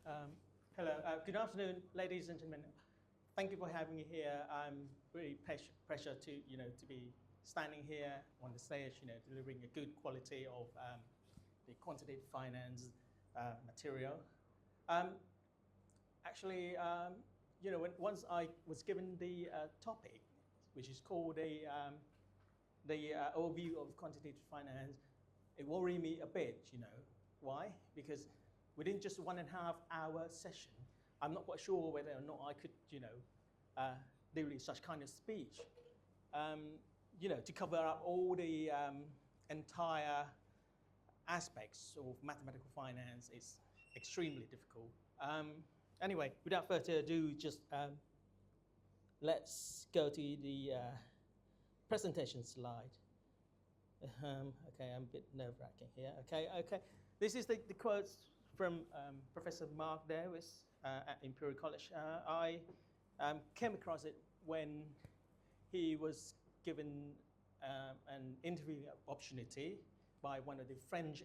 Hello, good afternoon, ladies and gentlemen. Thank you for having me here. I'm really pleasure to to be standing here on the stage, delivering a good quality of the quantitative finance material. Actually, once I was given the topic, which is called the overview of quantitative finance, it worried me a bit. Why? Because within just 1.5 hour session, I'm not quite sure whether or not I could, deliver such kind of speech. To cover up all the entire aspects of mathematical finance is extremely difficult. Anyway, without further ado, just let's go to the presentation slide. Okay, I'm a bit nerve-wracking here. Okay. This is the quotes from Professor Mark Davis at Imperial College. I came across it when he was given an interview opportunity by one of the French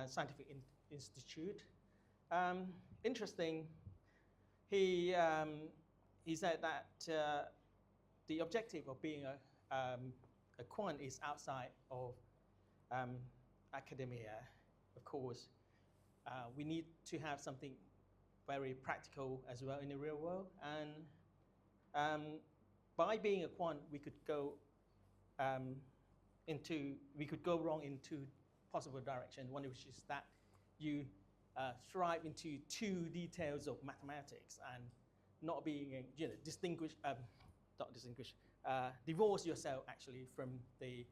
scientific institute. Interesting, he said that the objective of being a quant is outside of academia, of course. We need to have something very practical as well in the real world, and by being a quant, we could go wrong in two possible directions. One of which is that you thrive into too details of mathematics and not being divorce yourself actually from the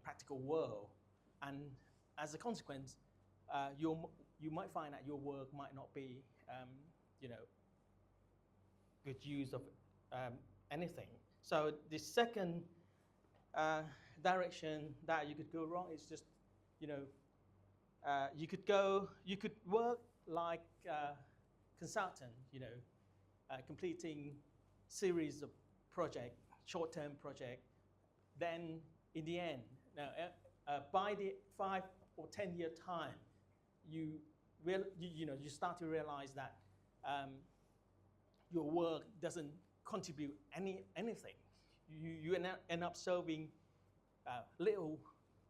practical world, and as a consequence, you might find that your work might not be, good use of anything. So the second direction that you could go wrong is just, you could work like a consultant, completing series of short-term project. Then in the end, by the 5 or 10 year time, you start to realize that your work doesn't contribute anything. You end up solving little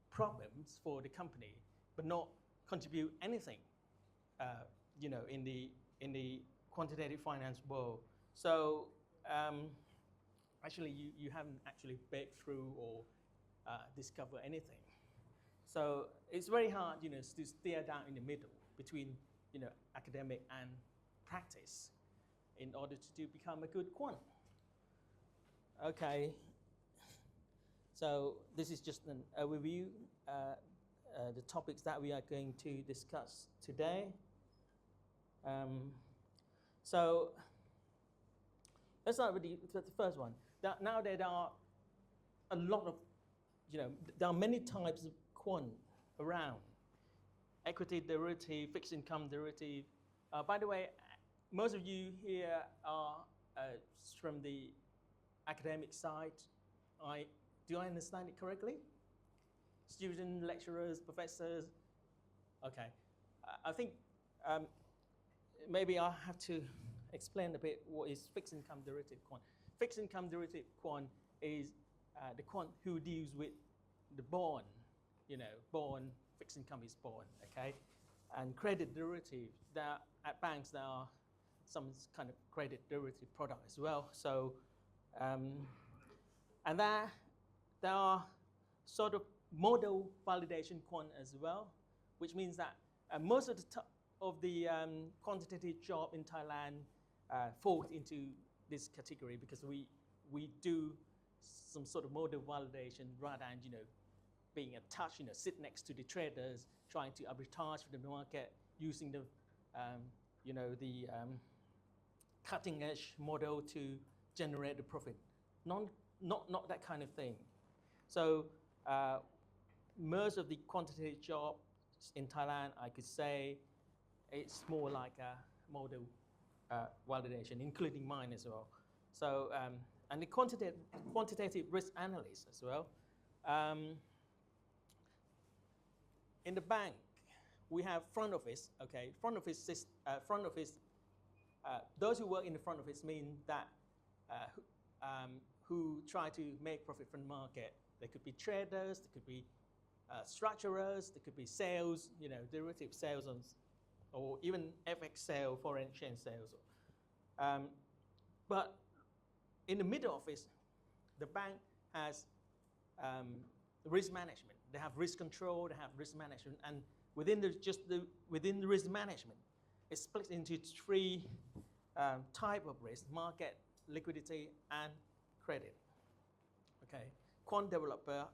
problems for the company, but not contribute anything. In the quantitative finance world. So actually, you haven't actually break through or discover anything. So it's very hard, to steer down in the middle between, academic and practice in order to become a good quant. Okay. So this is just an overview, the topics that we are going to discuss today. So let's start with the first one. Now there are a lot of, there are many types of quant around. Equity derivative, fixed income derivative. By the way, most of you here are from the academic side. Do I understand it correctly? Students, lecturers, professors. Okay. I think maybe I'll have to explain a bit what is fixed income derivative quant. Fixed income derivative quant is the quant who deals with the bond, bond, fixed income is bond, okay? And credit derivative, at banks there are some kind of credit derivative product as well. So, and there are sort of model validation quant as well, which means that most of the quantitative job in Thailand falls into this category because we do some sort of model validation rather than being attached, sit next to the traders, trying to arbitrage for the market using the cutting edge model to generate the profit. Not that kind of thing. So most of the quantitative jobs in Thailand, I could say, it's more like a model validation, including mine as well. So and the quantitative risk analyst as well. In the bank, we have front office, okay? Front office, those who work in the front office mean that who try to make profit from the market. They could be traders, they could be structurers, there could be sales, derivative sales, or even FX sale, foreign exchange sales. But in the middle office, the bank has risk management. They have risk control, they have risk management, and within the risk management, it's split into three type of risk: market, liquidity, and credit. Okay, quant developers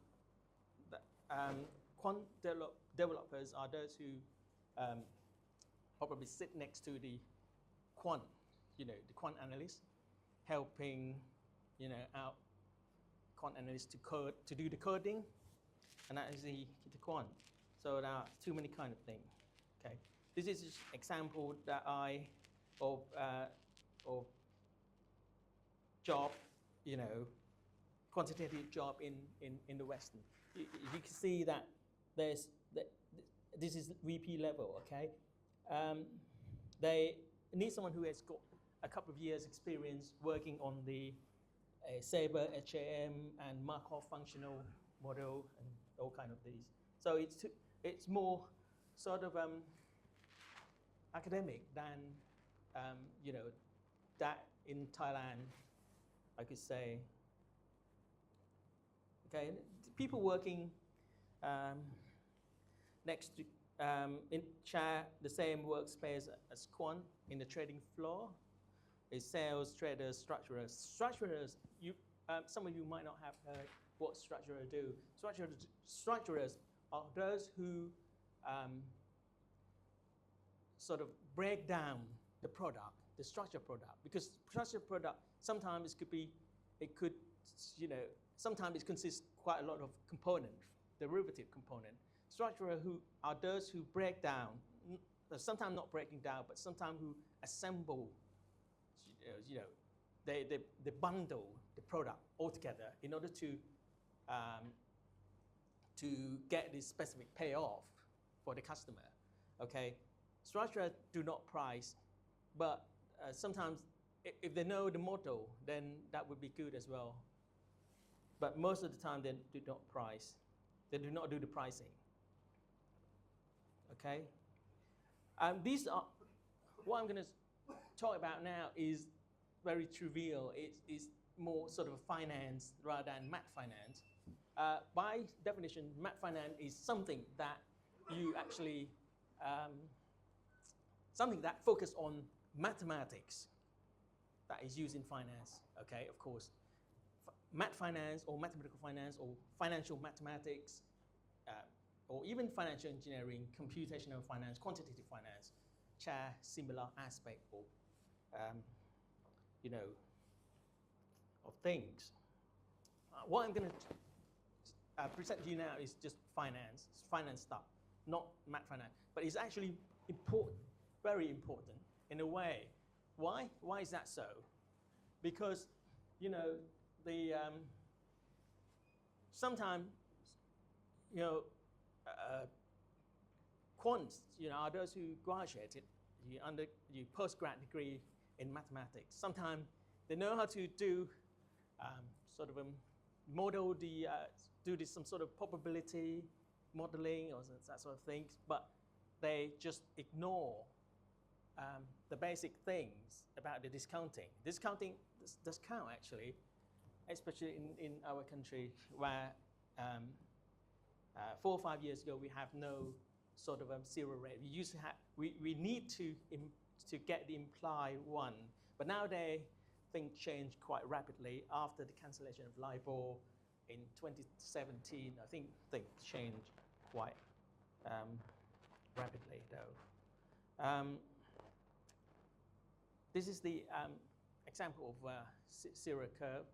are those who probably sit next to the quant, the quant analyst, helping, out quant analysts to do the coding, and that is the quant. So there are too many kind of things. Okay, this is just an example that of job, quantitative job in the Western. You can see that this is VP level. Okay, they need someone who has got a couple of years experience working on the Sabre, HAM, and Markov functional model, and all kind of these. So it's more sort of academic than that in Thailand, I could say. Okay, people working next to share the same workspace as quant in the trading floor. Is sales, traders, structurers. Structurers, some of you might not have heard what structurers do. Structurers are those who sort of break down the product, the structured product, because structured product sometimes sometimes it consists quite a lot of components, derivative component. Structurers who are those who break down, sometimes not breaking down, but sometimes who assemble. They bundle the product all together in order to get this specific payoff for the customer. Okay, structurers do not price, but sometimes if they know the model, then that would be good as well. But most of the time, they do not price. They do not do the pricing. Okay, these are what I'm going to talk about now is very trivial. It's more sort of finance rather than math finance. By definition, math finance is something that you actually, something that focuses on mathematics that is used in finance. Okay, of course, math finance or mathematical finance or financial mathematics, or even financial engineering, computational finance, quantitative finance, share similar aspect of of things. What I'm going to present to you now is just finance stuff, not math finance. But it's actually important, very important in a way. Why? Why is that so? Because sometimes quants are those who graduated you postgrad degree in mathematics. Sometimes they know how to do sort of model some sort of probability modeling or that sort of things, but they just ignore the basic things about the discounting. Discounting does count actually, especially in our country where 4 or 5 years ago we have no sort of zero rate. We used to have we need to get the implied one, but nowadays things change quite rapidly after the cancellation of LIBOR in 2017. I think things change quite rapidly though. This is the example of zero curve.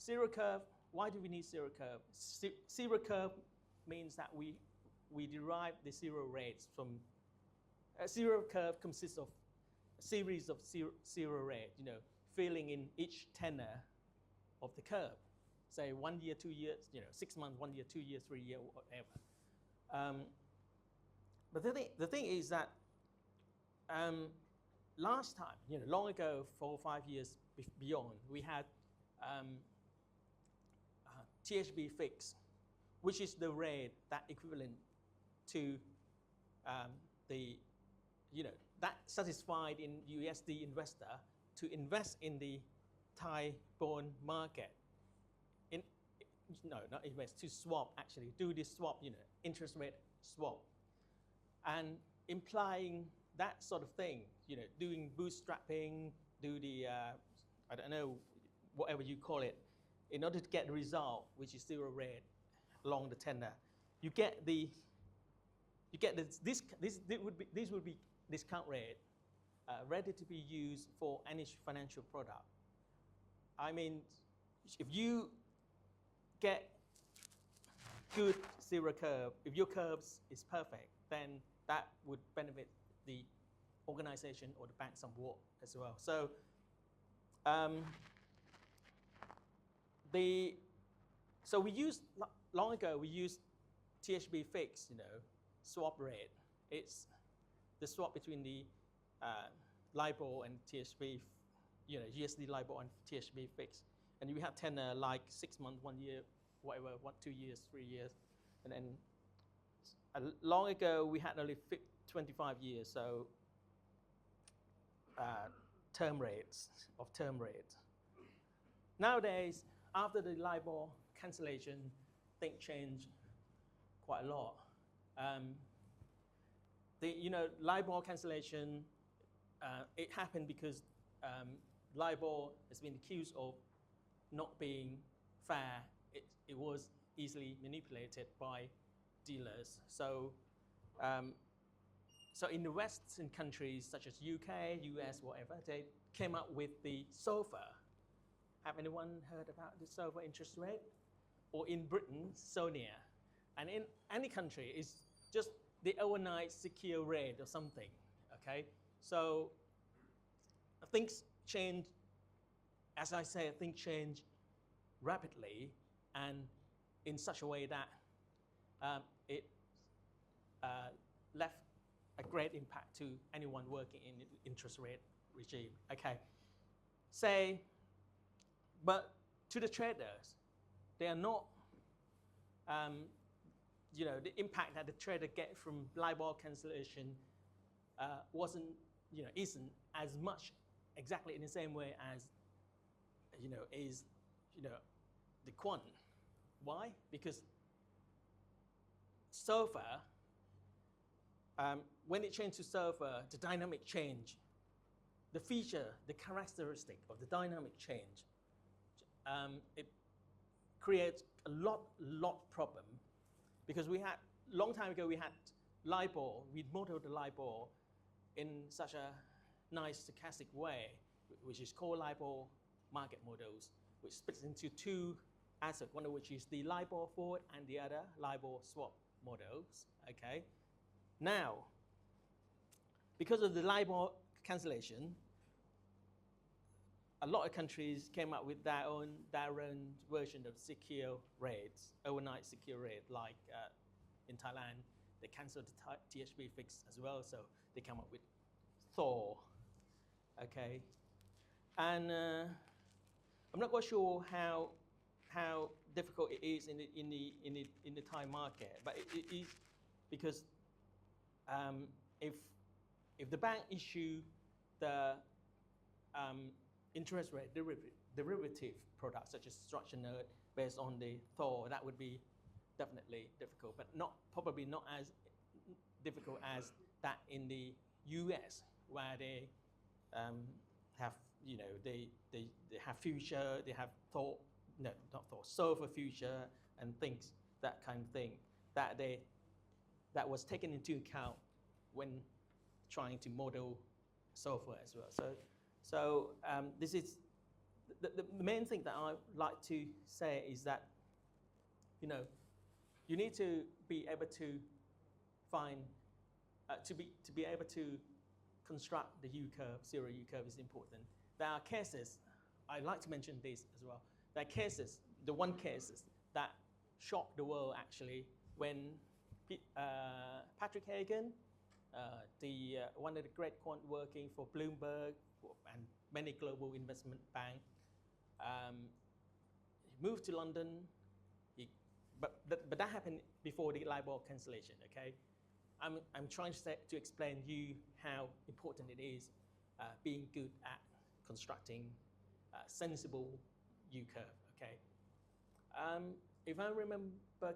Zero curve. Why do we need zero curve? Zero curve means that we derive the zero rates from a zero curve consists of a series of zero rates, filling in each tenor of the curve. Say 1 year, 2 years, 6 months, 1 year, 2 years, 3 years, whatever. but the thing is that last time, long ago, 4 or 5 years beyond, we had THB fix, which is the rate that equivalent to that satisfied in USD investor to invest in the Thai bond market. Not invest, to swap, actually, do this swap, interest rate swap. And implying that sort of thing, doing bootstrapping, do the, I don't know, whatever you call it, in order to get the result, which is zero rate along the tenor, this would be discount rate ready to be used for any financial product. I mean, if you get good zero curve, if your curves is perfect, then that would benefit the organization or the bank somewhat as well. So so we used, long ago, we used THB fix, swap rate. It's the swap between the LIBOR and THB, USD LIBOR and THB fix. And we have tenor like 6 months, 1 year, whatever, 2 years, 3 years. And then long ago, we had only 25 years, so term rates. Nowadays, after the LIBOR cancellation, things change quite a lot. LIBOR cancellation, it happened because LIBOR has been accused of not being fair. It was easily manipulated by dealers. So, so in the Western countries such as UK, US, whatever, they came up with the SOFR. Have anyone heard about the SOFR interest rate? Or in Britain, SONIA. And in any country, it's just the overnight secure rate or something, okay? So things change, as I say, things change rapidly and in such a way that it left a great impact to anyone working in the interest rate regime, okay? But to the traders, they are not, the impact that the trader get from LIBOR cancellation isn't as much exactly in the same way as, is, the quant. Why? Because SOFR, when it changed to SOFR, the dynamic change, the feature, the characteristic of the dynamic change, it creates a lot problem, because we had, long time ago, we had LIBOR, we modeled the LIBOR in such a nice stochastic way, which is called LIBOR market models, which splits into two assets, one of which is the LIBOR forward and the other LIBOR swap models, okay? Now, because of the LIBOR cancellation, a lot of countries came up with their own version of secure rates, overnight secure rate, like in Thailand, they canceled the THB fix as well, so they come up with Thor, okay? And I'm not quite sure how difficult it is in the Thai market, but it is, because if the bank issue the interest rate derivative products such as structured note based on the Thor, that would be definitely difficult, but probably not as difficult as that in the US, where they have, they have future, they have Thor, no, not Thor, SOFR future and things, that kind of thing, that was taken into account when trying to model SOFR as well. So this is the main thing that I like to say is that, you need to be able to find, to be able to construct the U-curve, zero U-curve is important. There are cases, I like to mention this as well, there are cases, the one cases that shocked the world actually, when Patrick Hagan, one of the great quant working for Bloomberg and many global investment banks. He moved to London, but that happened before the LIBOR cancellation, okay? I'm trying to explain you how important it is being good at constructing sensible U-curve, okay? If I remember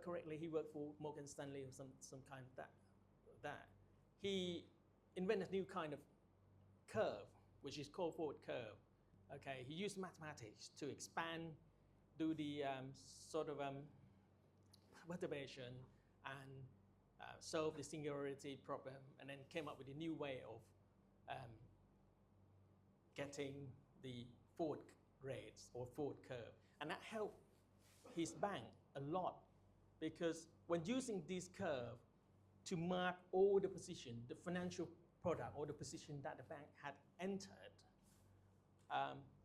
correctly, he worked for Morgan Stanley or some kind of that. He invented a new kind of curve, which is called forward curve. Okay, he used mathematics to expand, do the sort of perturbation and solve the singularity problem, and then came up with a new way of getting the forward rates or forward curve. And that helped his bank a lot, because when using this curve to mark all the position, the financial product or the position that the bank had entered,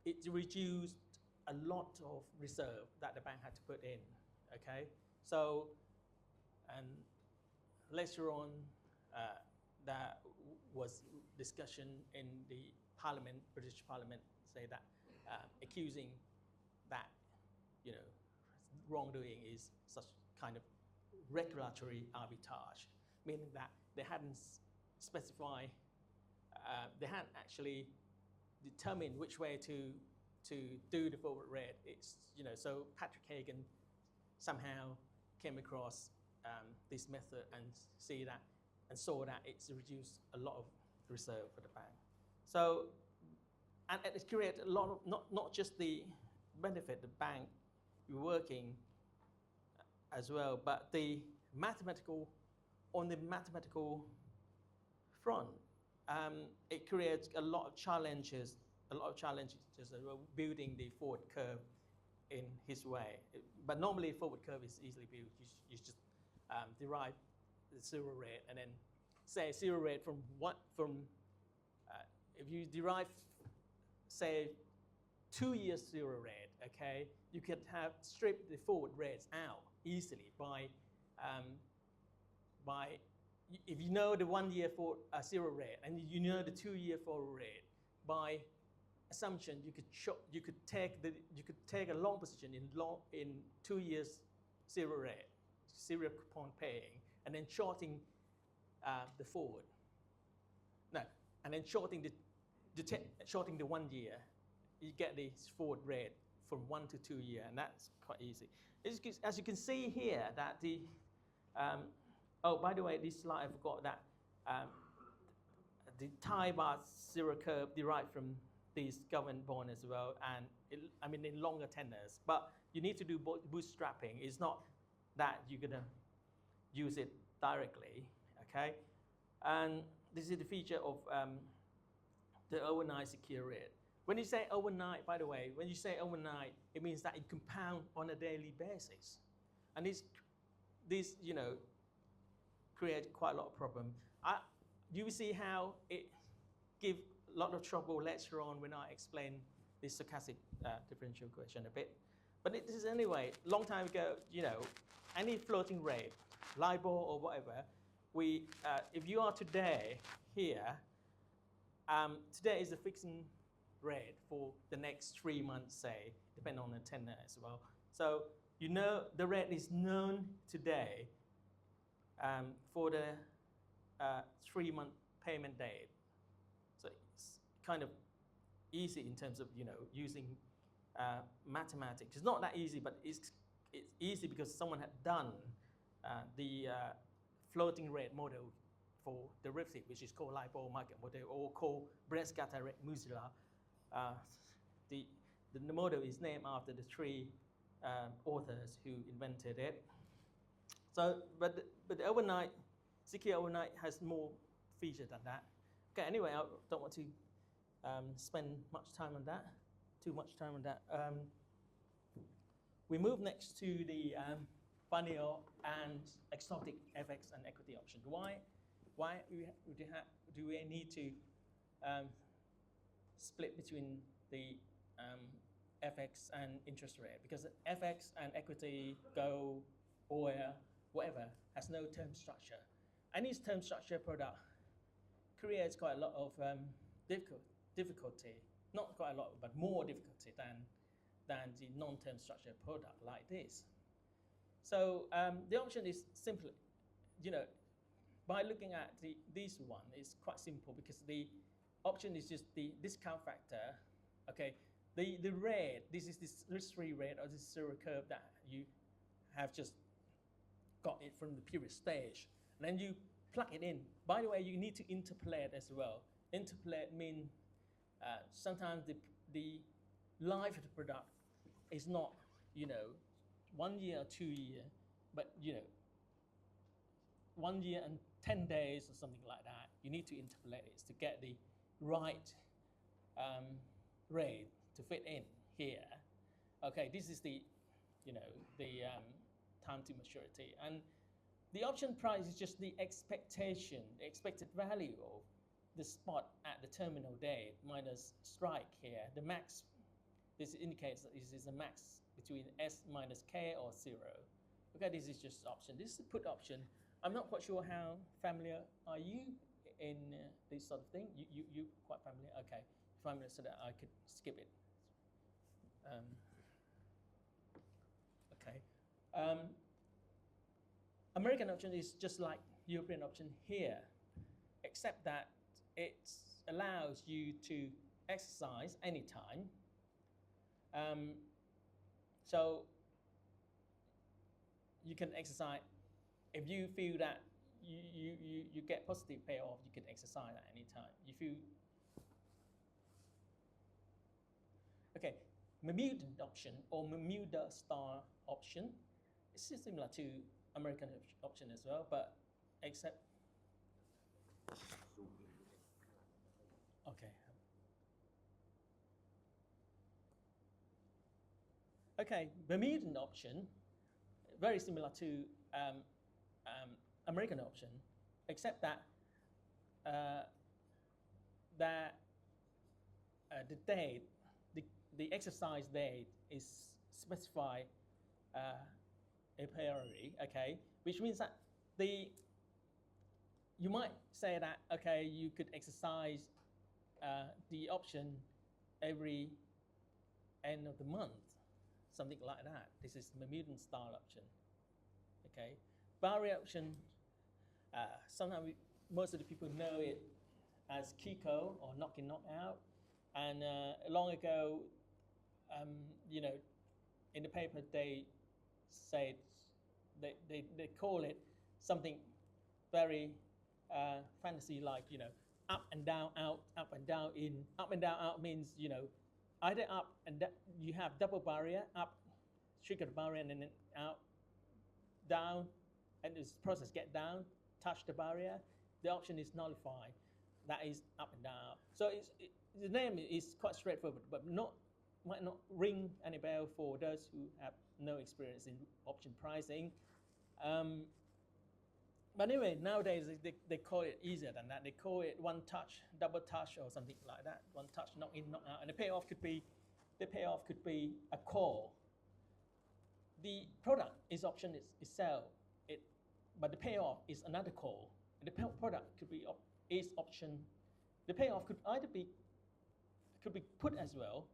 it reduced a lot of reserve that the bank had to put in, okay? So, and later on, there was discussion in the Parliament, British Parliament, say that accusing that, you know, wrongdoing is such kind of regulatory arbitrage, meaning that they hadn't specified, they hadn't actually determined which way to do the forward rate. It's, you know, so Patrick Hagan somehow came across this method and saw that it's reduced a lot of reserve for the bank. So, and it created a lot of, not just the benefit the bank working as well, but on the mathematical front, it creates a lot of challenges building the forward curve in his way. But normally a forward curve is easily built. You just derive the zero rate, and then say zero rate if you derive, say, 2 years zero rate, okay, you can strip the forward rates out easily by if you know the 1 year for zero rate and you know the 2 year forward rate, by assumption you could take a long position in 2 years zero rate, zero coupon paying, and then shorting the forward. No, and then shorting the 1 year, you get the forward rate from 1 to 2 year, and that's quite easy. As you can see here, that the oh, by the way, this slide I forgot that the Thai baht zero curve derived from these government bond as well, and I mean in longer tenors. But you need to do bootstrapping. It's not that you're gonna use it directly, okay? And this is the feature of the overnight secure rate. When you say overnight, by the way, when you say overnight, it means that it compounds on a daily basis, and this you know creates quite a lot of problem. You will see how it gives a lot of trouble later on when I explain this stochastic differential equation a bit. But it is anyway, long time ago, you know, any floating rate, LIBOR or whatever, if you are today here, today is the fixing rate for the next 3 months, say, depending on the tenor as well. So you know the rate is known today for the 3-month payment date. So it's kind of easy in terms of, you know, using mathematics. It's not that easy, but it's easy because someone had done the floating rate model for derivative, which is called LIBOR market model, or called Bresca-Tarek-Muzila. The model is named after the 3 authors who invented it. So, but the overnight, secure overnight has more features than that. Okay, anyway, I don't want to spend too much time on that. We move next to the vanilla and exotic FX and equity option. Why do we need to split between the FX and interest rate? Because FX and equity go oil whatever, has no term structure. Any term structure product creates quite a lot of difficulty, not quite a lot, but more difficulty than the non-term structure product like this. So the option is simply, by looking at this one, it's quite simple because the option is just the discount factor. Okay, the rate, this is this risk-free rate or this zero curve that you have just got it from the previous stage. And then you plug it in. By the way, you need to interpolate as well. Interpolate means sometimes the life of the product is not, 1 year or 2 years, but 1 year and 10 days or something like that. You need to interpolate it to get the right rate to fit in here. Okay, this is the, time to maturity. And the option price is just the expectation, the expected value of the spot at the terminal date minus strike here. The max, this indicates that this is a max between S minus K or 0. Okay, this is just option. This is the put option. I'm not quite sure how familiar are you in this sort of thing. You quite familiar? Okay, familiar so that I could skip it. Okay. American option is just like European option here, except that it allows you to exercise anytime. So you can exercise if you feel that you get positive payoff. You can exercise at any time. If you okay, Bermuda option or Bermuda star option is similar to American option as well, but except okay. Okay, Bermudan option, very similar to American option, except that the date, the exercise date is specified a priori, okay, which means that you might say that, okay, you could exercise the option every end of the month, something like that. This is Bermudan style option, okay. Barrier option, sometimes most of the people know it as Kiko or knock in, knock out. And long ago, in the paper they said they call it something very fantasy, like up and down, out, up and down, in. Up and down, out means either up and you have double barrier, up, trigger the barrier, and then out, down, and this process get down, touch the barrier. The option is nullify. That is up and down. So the name is quite straightforward, but might not ring any bell for those who have no experience in option pricing. But anyway, nowadays they call it easier than that. They call it one touch, double touch, or something like that. One touch, knock in, knock out, and the payoff could be a call. The product is option itself, but the payoff is another call. And the product is option. The payoff could either be put as well,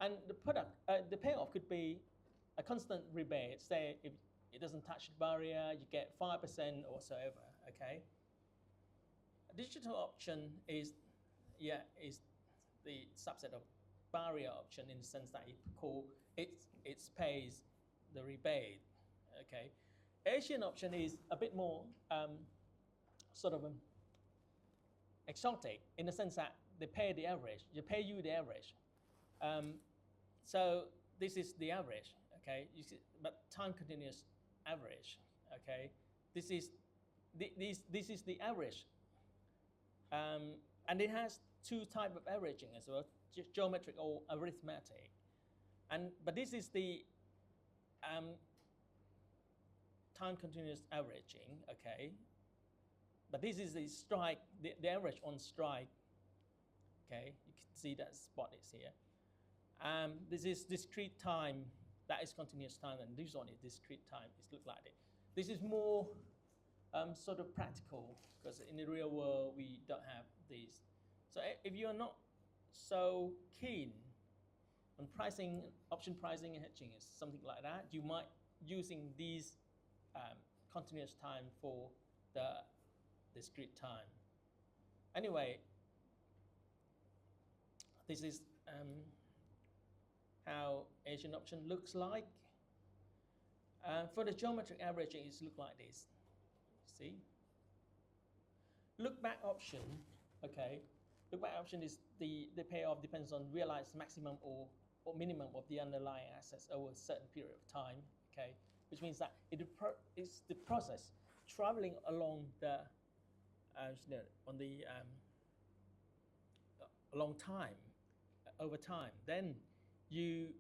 and the payoff could be a constant rebate. Say if it doesn't touch the barrier, you get 5% or whatsoever. Okay. A digital option is the subset of barrier option in the sense that it pays the rebate. Okay. Asian option is a bit more sort of exotic in the sense that they pay the average. They pay you the average. So this is the average. Okay. You see, but time continuous average. Okay. This is the average. And it has two types of averaging as well, geometric or arithmetic. But this is the time continuous averaging, okay? But this is the strike, the average on strike, okay? You can see that spot is here. This is discrete time, that is continuous time, and this one is discrete time. It looks like it. This is more sort of practical because in the real world we don't have these. So if you're not so keen on pricing, option pricing and hedging is something like that, you might using these continuous time for the discrete time. Anyway, this is how Asian option looks like. For the geometric averaging, it looks like this. See? Look back option, okay. Look back option is the payoff depends on realized maximum or minimum of the underlying assets over a certain period of time, okay. Which means that it's the process traveling along the on the a long time, over time. Then you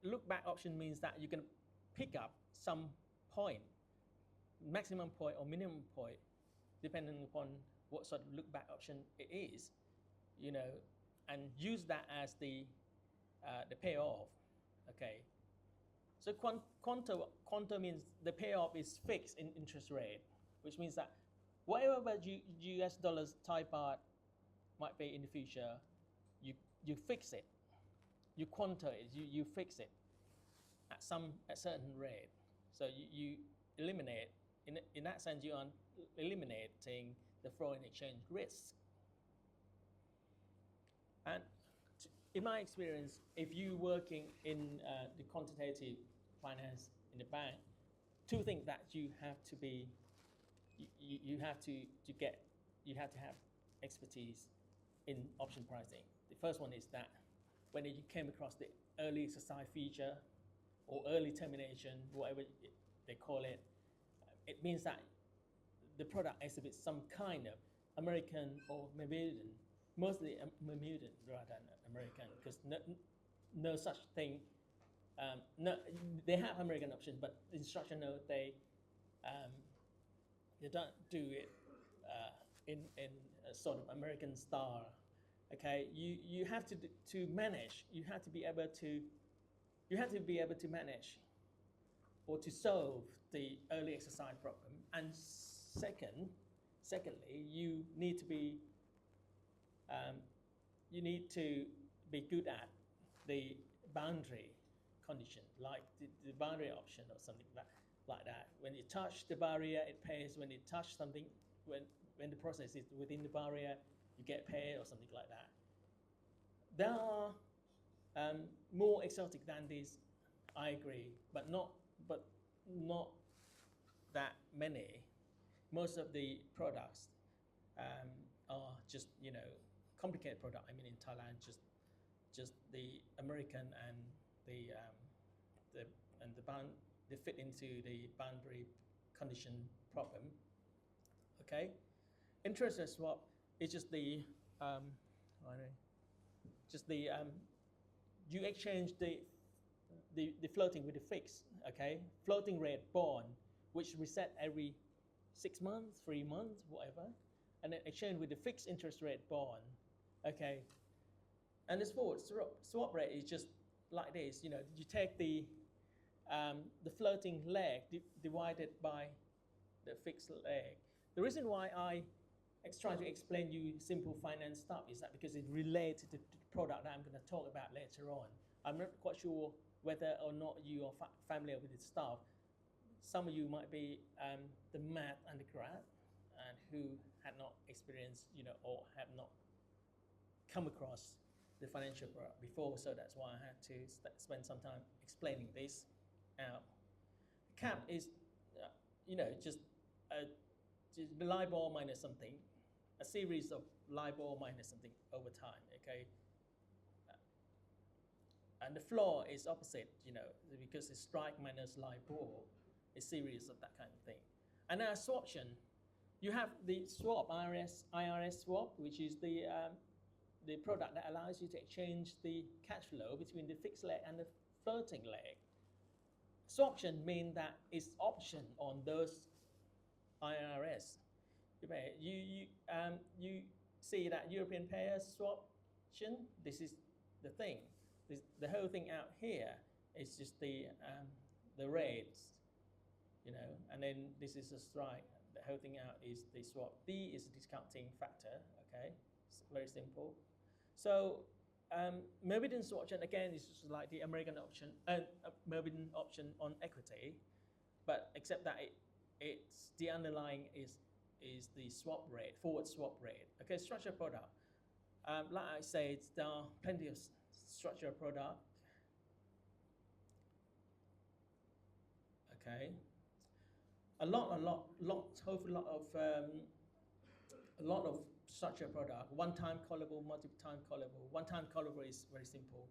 look back option means that you can pick up some point, maximum point or minimum point, depending upon what sort of look back option it is, you know, and use that as the payoff, okay. So quanta means the payoff is fixed in interest rate, which means that whatever US dollars Thai baht might be in the future, you fix it, you quanta it, you fix it at certain rate. So you eliminate, in that sense, you are eliminating the foreign exchange risk. And in my experience, if you're working in the quantitative finance in the bank, two things that you have to be, you have to have expertise in option pricing. The first one is that when you came across the early exercise feature or early termination, whatever they call it, it means that the product exhibits some kind of American or Bermudan, mostly Bermudan rather than American, because no such thing. No, they have American options, but the instruction note they don't do it in a sort of American style. Okay, you have to manage. You have to be able to manage or to solve the early exercise problem. And secondly, you need to be good at the boundary condition, like the boundary option or something like that. When you touch the barrier, it pays. When you touch something, when the process is within the barrier, you get paid or something like that. There are more exotic than this, I agree, but not that many. Most of the products are just complicated product. I mean, in Thailand, just the American and they fit into the boundary condition problem. Okay, interest rate swap is just the you exchange the floating with the fixed. Okay, floating rate bond, which reset every 6 months, 3 months, whatever, and then exchange with the fixed interest rate bond. Okay, and this forward swap rate is just like this. You take the floating leg divided by the fixed leg. The reason why I try to explain you simple finance stuff is that because it relates to the product that I'm going to talk about later on. I'm not quite sure whether or not you are familiar with this stuff. Some of you might be the math undergrad and who had not experienced, or have not come across the financial product before, so that's why I had to spend some time explaining this out. CAP is, just the LIBOR minus something, a series of LIBOR minus something over time, okay? And the floor is opposite, because it's strike minus LIBOR, a series of that kind of thing. And now swaption, you have the swap, IRS swap, which is the product that allows you to exchange the cash flow between the fixed leg and the floating leg. Swaption means that it's option on those IRS. You see that European payer swaption. This is the thing. The whole thing out here is just the the rates, and then this is a strike. The whole thing out is the swap. D is a discounting factor, okay? It's very simple. So Mervyn option, again, is just like the American option, Mervyn option on equity, but except that it's the underlying is the swap rate, forward swap rate. Okay, structured product. Like I said, there are plenty of structured product. Okay, a lot of structured product. One-time callable, multiple-time callable. One-time callable is very simple.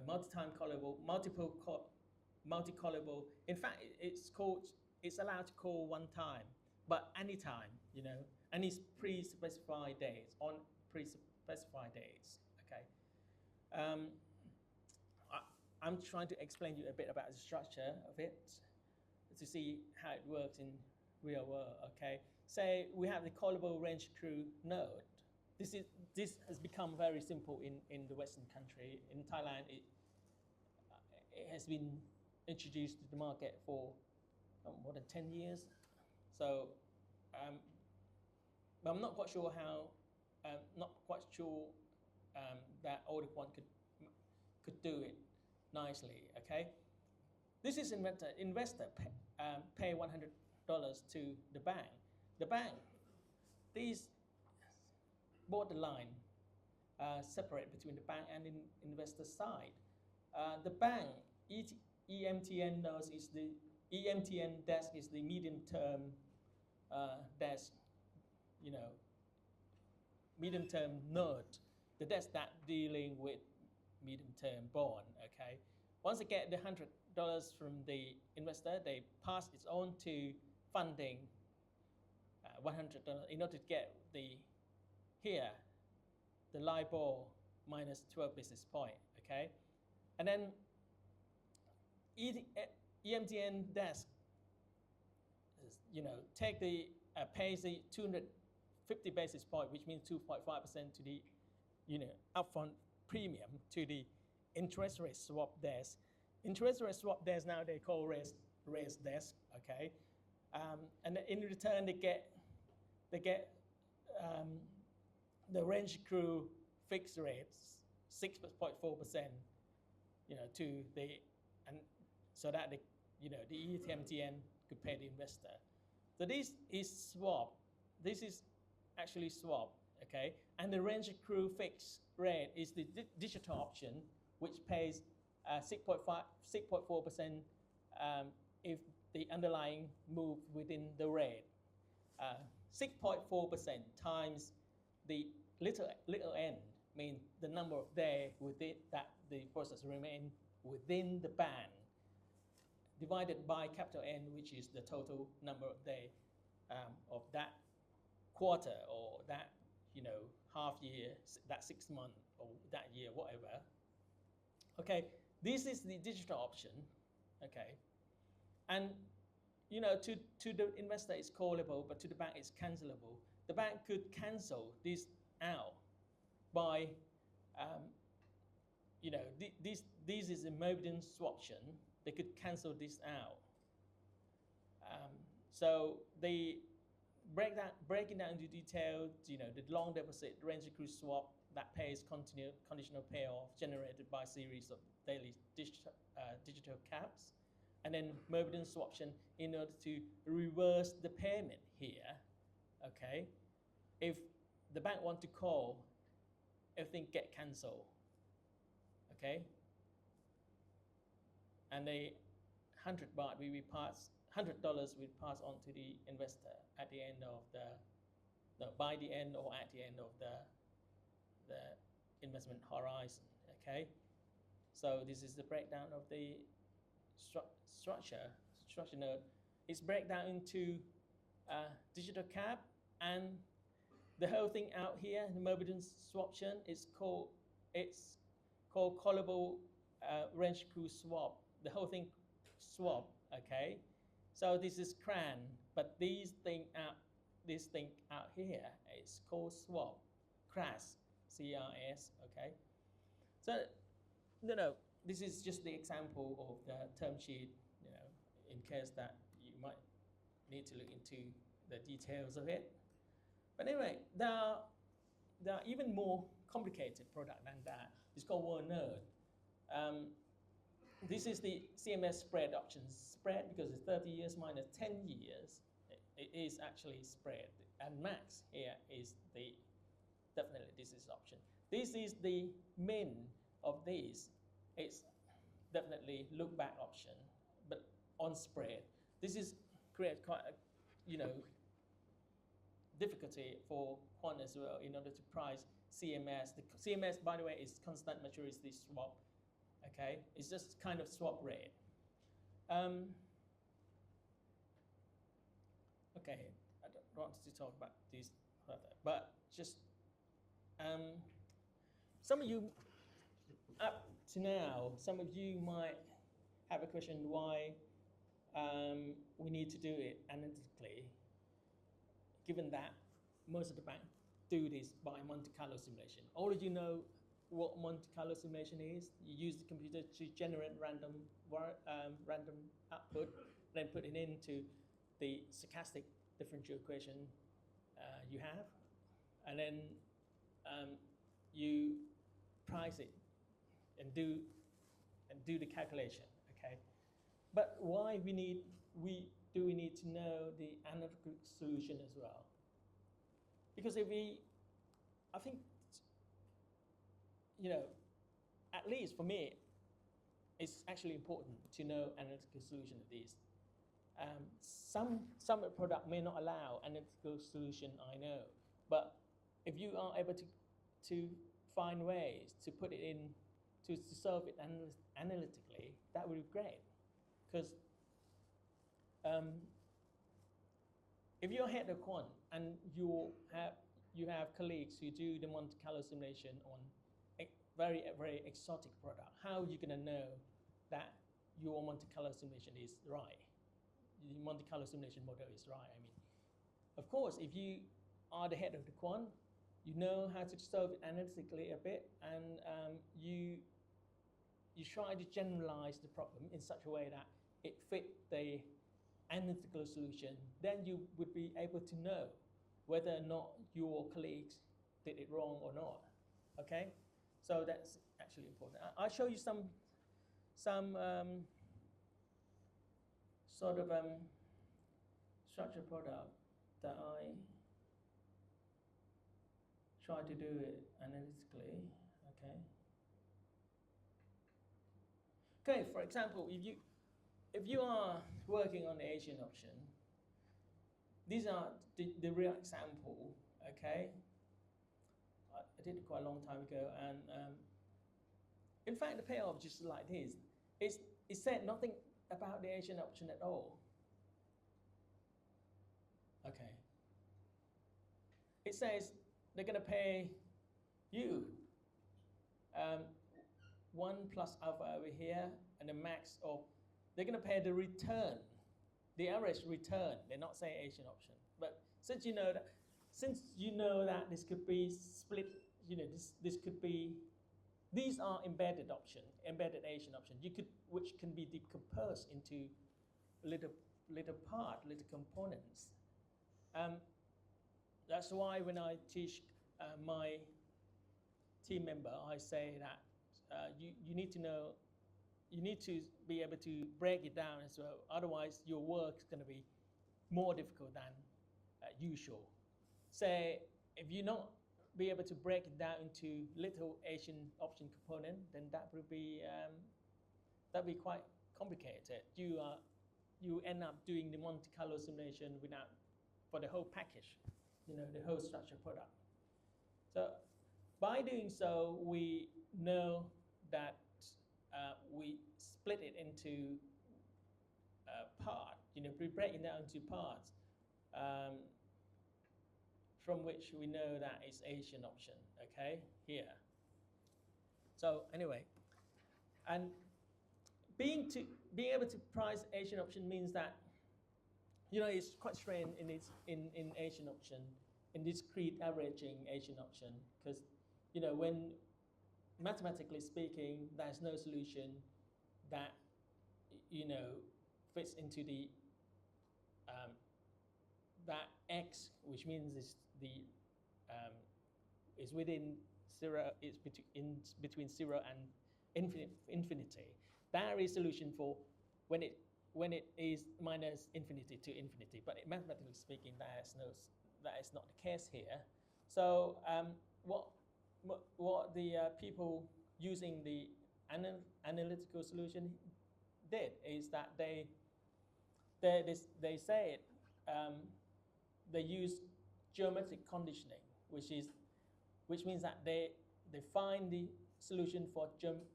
Multi-time callable, multi-callable. In fact, it's allowed to call one time, but anytime, any pre-specified days, on pre-specified days. Okay. I'm trying to explain to you a bit about the structure of it to see how it works in real world. Okay. Say we have the callable range accrue node. This has become very simple in the Western country. In Thailand, it has been introduced to the market for more than 10 years. So but I'm not quite sure how, that all the quant could do it nicely. Okay, this is investor pay $100 to the bank. The bank, these borderline separate between the bank and investor side. The bank EMTN knows is the EMTN desk is the medium term desk, medium term node, the desk that dealing with medium term bond. Okay, once they get the $100 from the investor, they pass its own to funding $100 in order to get the LIBOR minus 12 basis point. Okay, and then EMTN desk, take the pays the 250 basis point, which means 2.5% to the upfront premium to the interest rate swap desk. Interest rate swap desk now they call raise desk. Okay, and in return they get the range accrue fixed rates 6.4%, to the, and so that the EMTN could pay the investor. So this is swap. This is actually swap. Okay, and the range accrue fixed rate is the digital option, which pays 6.4% if the underlying move within the rate. 6.4% times the little n means the number of days within that the process remain within the band, divided by capital N, which is the total number of days of that quarter or that half year, that 6 months or that year, whatever. Okay, this is the digital option. Okay, and to the investor it's callable, but to the bank it's cancelable. The bank could cancel this out by this is a Mervyn swaption. They could cancel this out. So they breaking down into detail, the long deposit range accrue swap that pays conditional payoff generated by a series of daily digital caps, and then Mervyn swaption in order to reverse the payment here. Okay, if the bank want to call, everything get cancelled. Okay, and the $100 we pass $100 we pass on to the investor at the end of by the end or at the end of the investment horizon. Okay, so this is the breakdown of the structure node. It's breakdown into digital cap, and the whole thing out here, the Mervyn swaption, is called callable range accrue swap. The whole thing swap. Okay, so this is CRAN, but this thing out here is called swap, CRAS, CRS. Okay, so this is just the example of the term sheet. in case that you might need to look into the details of it. But anyway, there are even more complicated product than that. It's called one node. This is the CMS spread options. Spread because it's 30 years minus 10 years. It is actually spread. And max here is definitely this is option. This is the min of this. It's definitely look back option, but on spread. This is create quite a, difficulty for quant as well in order to price CMS. The CMS, by the way, is constant maturity swap. Okay, it's just kind of swap rate. Okay, I don't want to talk about this further, but just some of you up to now, some of you might have a question why we need to do it analytically, given that most of the banks do this by Monte Carlo simulation. All of you know what Monte Carlo simulation is. You use the computer to generate random output, then put it into the stochastic differential equation you have, and then you price it and do the calculation. Okay, but why we need to know the analytical solution as well? Because I think, at least for me, it's actually important to know analytical solution of these. Some product may not allow analytical solution, I know, but if you are able to find ways to put it in, to solve it analytically, that would be great. Because if you're head of quant and you have colleagues who do the Monte Carlo simulation on a very exotic product, how are you going to know that your Monte Carlo simulation is right? The Monte Carlo simulation model is right. I mean, of course, if you are the head of the quant, you know how to solve it analytically a bit, and you try to generalize the problem in such a way that it fit the analytical solution. Then you would be able to know whether or not your colleagues did it wrong or not. Okay, so that's actually important. I'll show you some sort of structured product that I try to do it analytically. Okay, for example, if you are working on the Asian option, these are the real example. Okay, I did it quite a long time ago, and in fact, the payoff just like this. It said nothing about the Asian option at all. Okay, it says they're going to pay you 1 plus alpha over here, and the max of, they're going to pay the return, the average return. They're not saying Asian option, but since you know that this could be split, this could be, these are embedded option, embedded Asian option. Which can be decomposed into little components. That's why when I teach my team member, I say that you need to know, you need to be able to break it down as well. Otherwise, your work is going to be more difficult than usual. Say, if you not be able to break it down into little Asian option component, then that would be quite complicated. You end up doing the Monte Carlo simulation for the whole package, the whole structured product. So by doing so, we know that we split it into parts. We break it down into parts from which we know that it's Asian option. Okay, here. So anyway, and being able to price Asian option means that it's quite strange in Asian option, in discrete averaging Asian option, because when mathematically speaking, there's no solution that fits into the that x, which means is within 0, is between 0 and infinity. That is solution for when it is minus infinity to infinity. But mathematically speaking, that is not the case here. So what the people using the analytical solution did is that they say they use geometric conditioning, which means that they find the solution for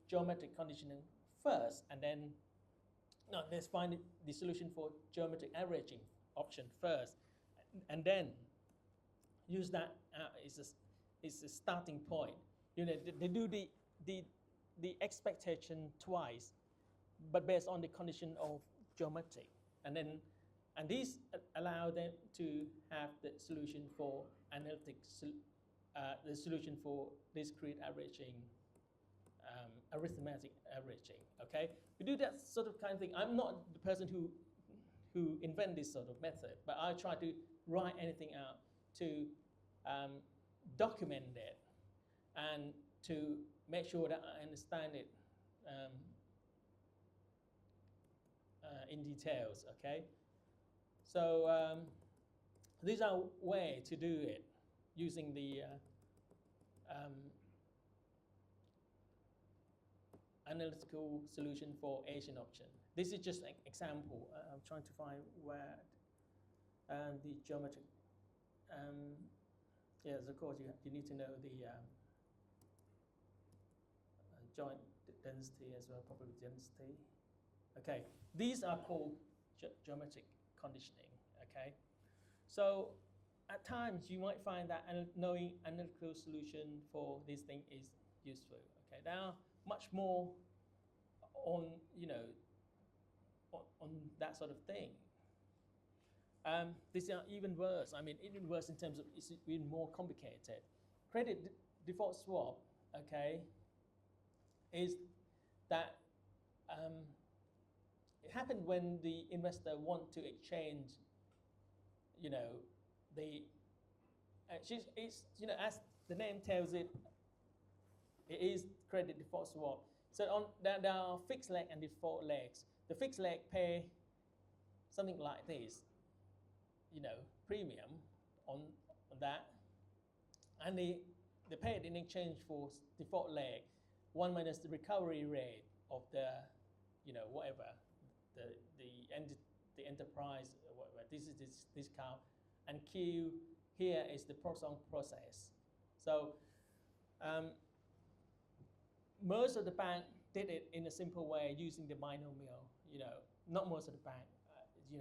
geometric conditioning first, and then they find the solution for geometric averaging option first, and then use that is a starting point. They do the expectation twice, but based on the condition of geometry, and these allow them to have the solution for analytic, the solution for discrete averaging, arithmetic averaging. Okay, we do that sort of kind of thing. I'm not the person who invent this sort of method, but I try to write anything out to document it and to make sure that I understand it in details. Okay, so these are ways to do it using the analytical solution for Asian option. This is just an example. I'm trying to find where the geometric. Yes, of course, you need to know the joint density as well, probability density. Okay, these are called geometric conditioning. Okay, so at times you might find that knowing analytical solution for this thing is useful. Okay, there are much more on on that sort of thing. These are even worse. I mean, even worse in terms of it's even more complicated. Credit default swap, okay, is that it happened when the investor want to exchange, it's as the name tells it, it is credit default swap. So there are fixed leg and default legs. The fixed leg pay something like this, premium on that, and they pay it in exchange for default leg, 1 minus the recovery rate of the, whatever, the enterprise, whatever. This is this discount, and Q here is the process. So most of the bank did it in a simple way using the binomial. Not most of the bank.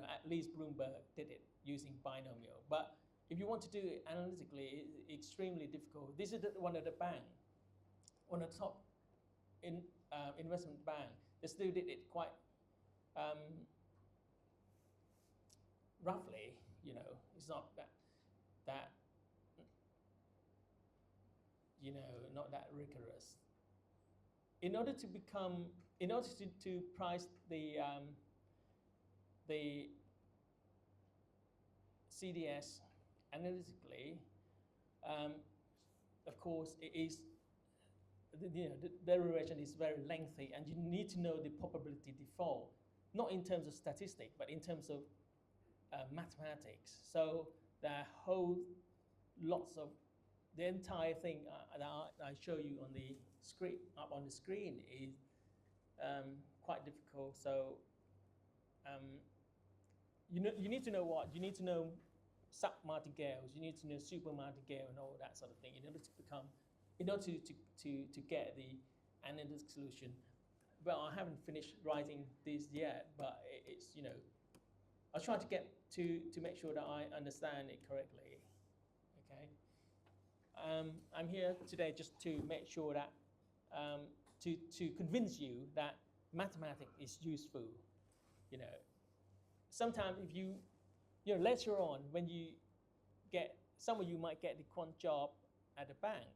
At least Bloomberg did it using binomial. But if you want to do it analytically, it's extremely difficult. This is one of the bank, one of the top investment bank. They still did it quite roughly. It's not that not that rigorous. In order to price the CDS analytically, of course, it is the derivation is very lengthy, and you need to know the probability default, not in terms of statistics, but in terms of mathematics. So there are whole lots of the entire thing that I show you on the screen up on the screen is quite difficult. So you need to know what you need to know sub-martingales, you need to know super martingale and all that sort of thing in order to get the analytic solution. Well, I haven't finished writing this yet, but it's I'll try to get to make sure that I understand it correctly. Okay, I'm here today just to make sure that to convince you that mathematics is useful. Sometimes if you later on when you get, some of you might get the quant job at a bank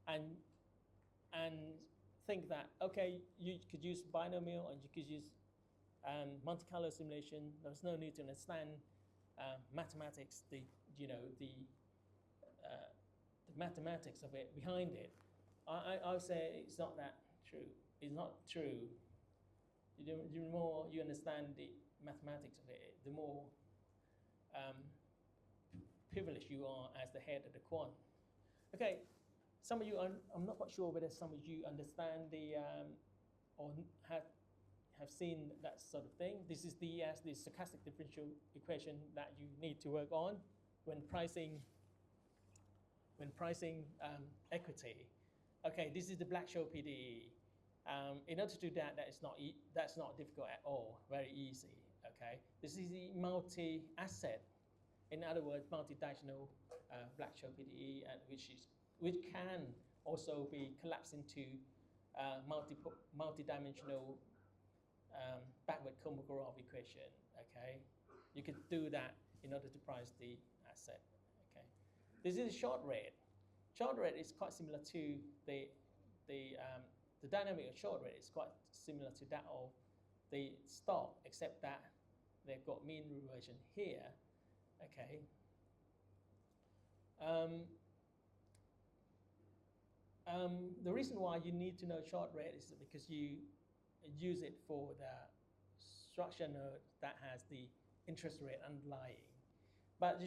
and think that, okay, you could use binomial and you could use multicolor simulation. There's no need to understand mathematics, the mathematics of it behind it. I would say it's not that true. It's not true. The more you understand the mathematics of it, the more privileged you are as the head of the quant. Okay, some of you, I'm not quite sure whether some of you understand the or have seen that sort of thing. This is the stochastic differential equation that you need to work on when pricing equity. Okay, this is the Black-Scholes PDE. In order to do that, that's not difficult at all. Very easy. Okay, this is the multi-asset. In other words, multi-dimensional Black-Scholes PDE, which can also be collapsed into multi-dimensional backward Kolmogorov equation. Okay, you could do that in order to price the asset. Okay, this is the short rate. Short rate is quite similar to the dynamic of short rate is quite similar to that of the stock, except that they've got mean reversion here. Okay. The reason why you need to know short rate is because you use it for the structure node that has the interest rate underlying. But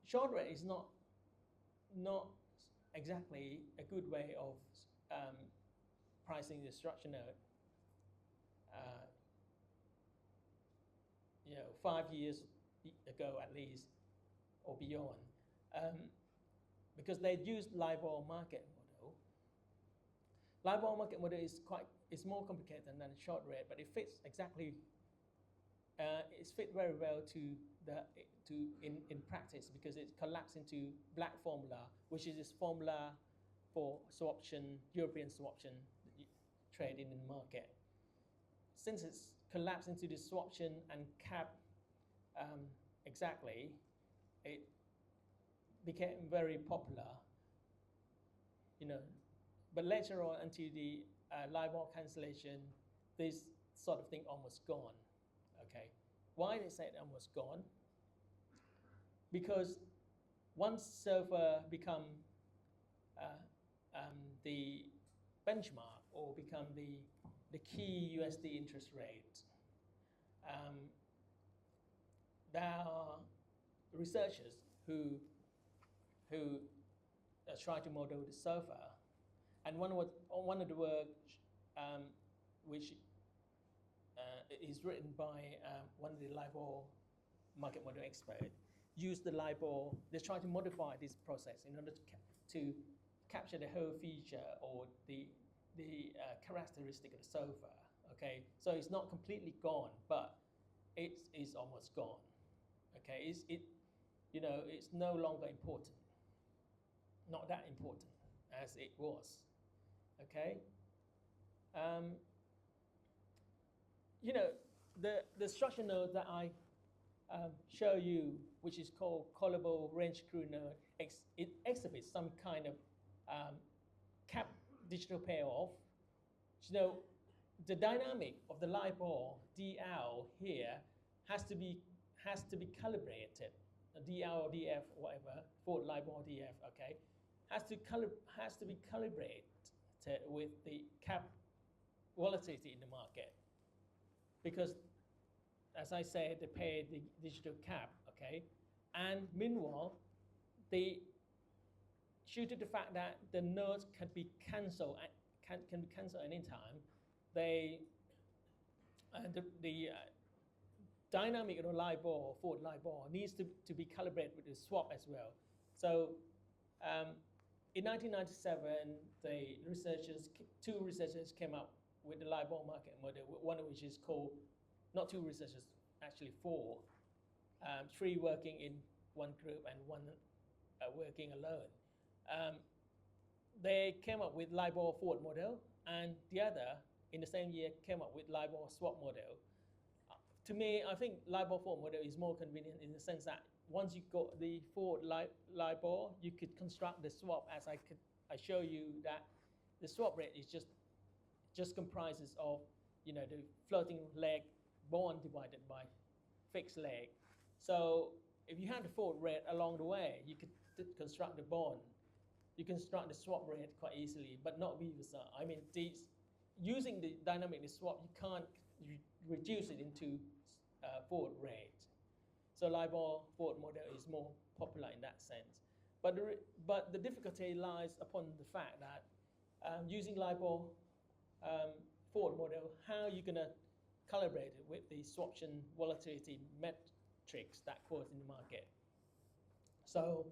short rate is not exactly a good way of pricing the structure node. 5 years ago at least, or beyond, because they used LIBOR market model. LIBOR market model is more complicated than short rate, but it fits exactly. It's fit very well in practice because it collapsed into black formula, which is this formula for swaption, European swaption trading in the market. Since it's collapsed into the swaption and cap exactly, it became very popular. But later on, until the LIBOR cancellation, this sort of thing almost gone. Okay, why they say almost gone? Because once SOFR become the benchmark or become the key USD interest rate, there are researchers who try to model the SOFR, and one of the work which is written by one of the LIBOR market model experts, use the LIBOR. They try to modify this process in order to capture the whole feature or the characteristic of the SOFR. Okay, so it's not completely gone, but it is almost gone. Okay, it's no longer important, not that important as it was. Okay, the structure node that I show you, which is called callable range screw node, it exhibits some kind of cap digital payoff. The dynamic of the LIBOR DL here has to be calibrated. DL or DF, whatever, for LIBOR DF, okay, has to be calibrated with the cap volatility in the market, because, as I said, they pay the digital cap, okay, and meanwhile, due to the fact that the nodes can be cancelled anytime, the dynamic of the LIBOR, forward LIBOR, needs to be calibrated with the swap as well. So in 1997, two researchers came up with the LIBOR market model, one of which is called, not two researchers, actually four, three working in one group and one working alone. They came up with LIBOR forward model, and the other, in the same year, came up with LIBOR swap model. To me, I think LIBOR forward model is more convenient in the sense that once you got the forward LIBOR, you could construct the swap as I show you that the swap rate is just comprises of the floating leg bond divided by fixed leg. So if you had the forward rate along the way, you could construct the bond. You can construct the swap rate quite easily, but not vice versa. I mean, using the dynamic swap, you can't reduce it into forward rate. So LIBOR forward model is more popular in that sense. But the difficulty lies upon the fact that using LIBOR forward model, how are you going to calibrate it with the swaption volatility metrics that quote in the market? So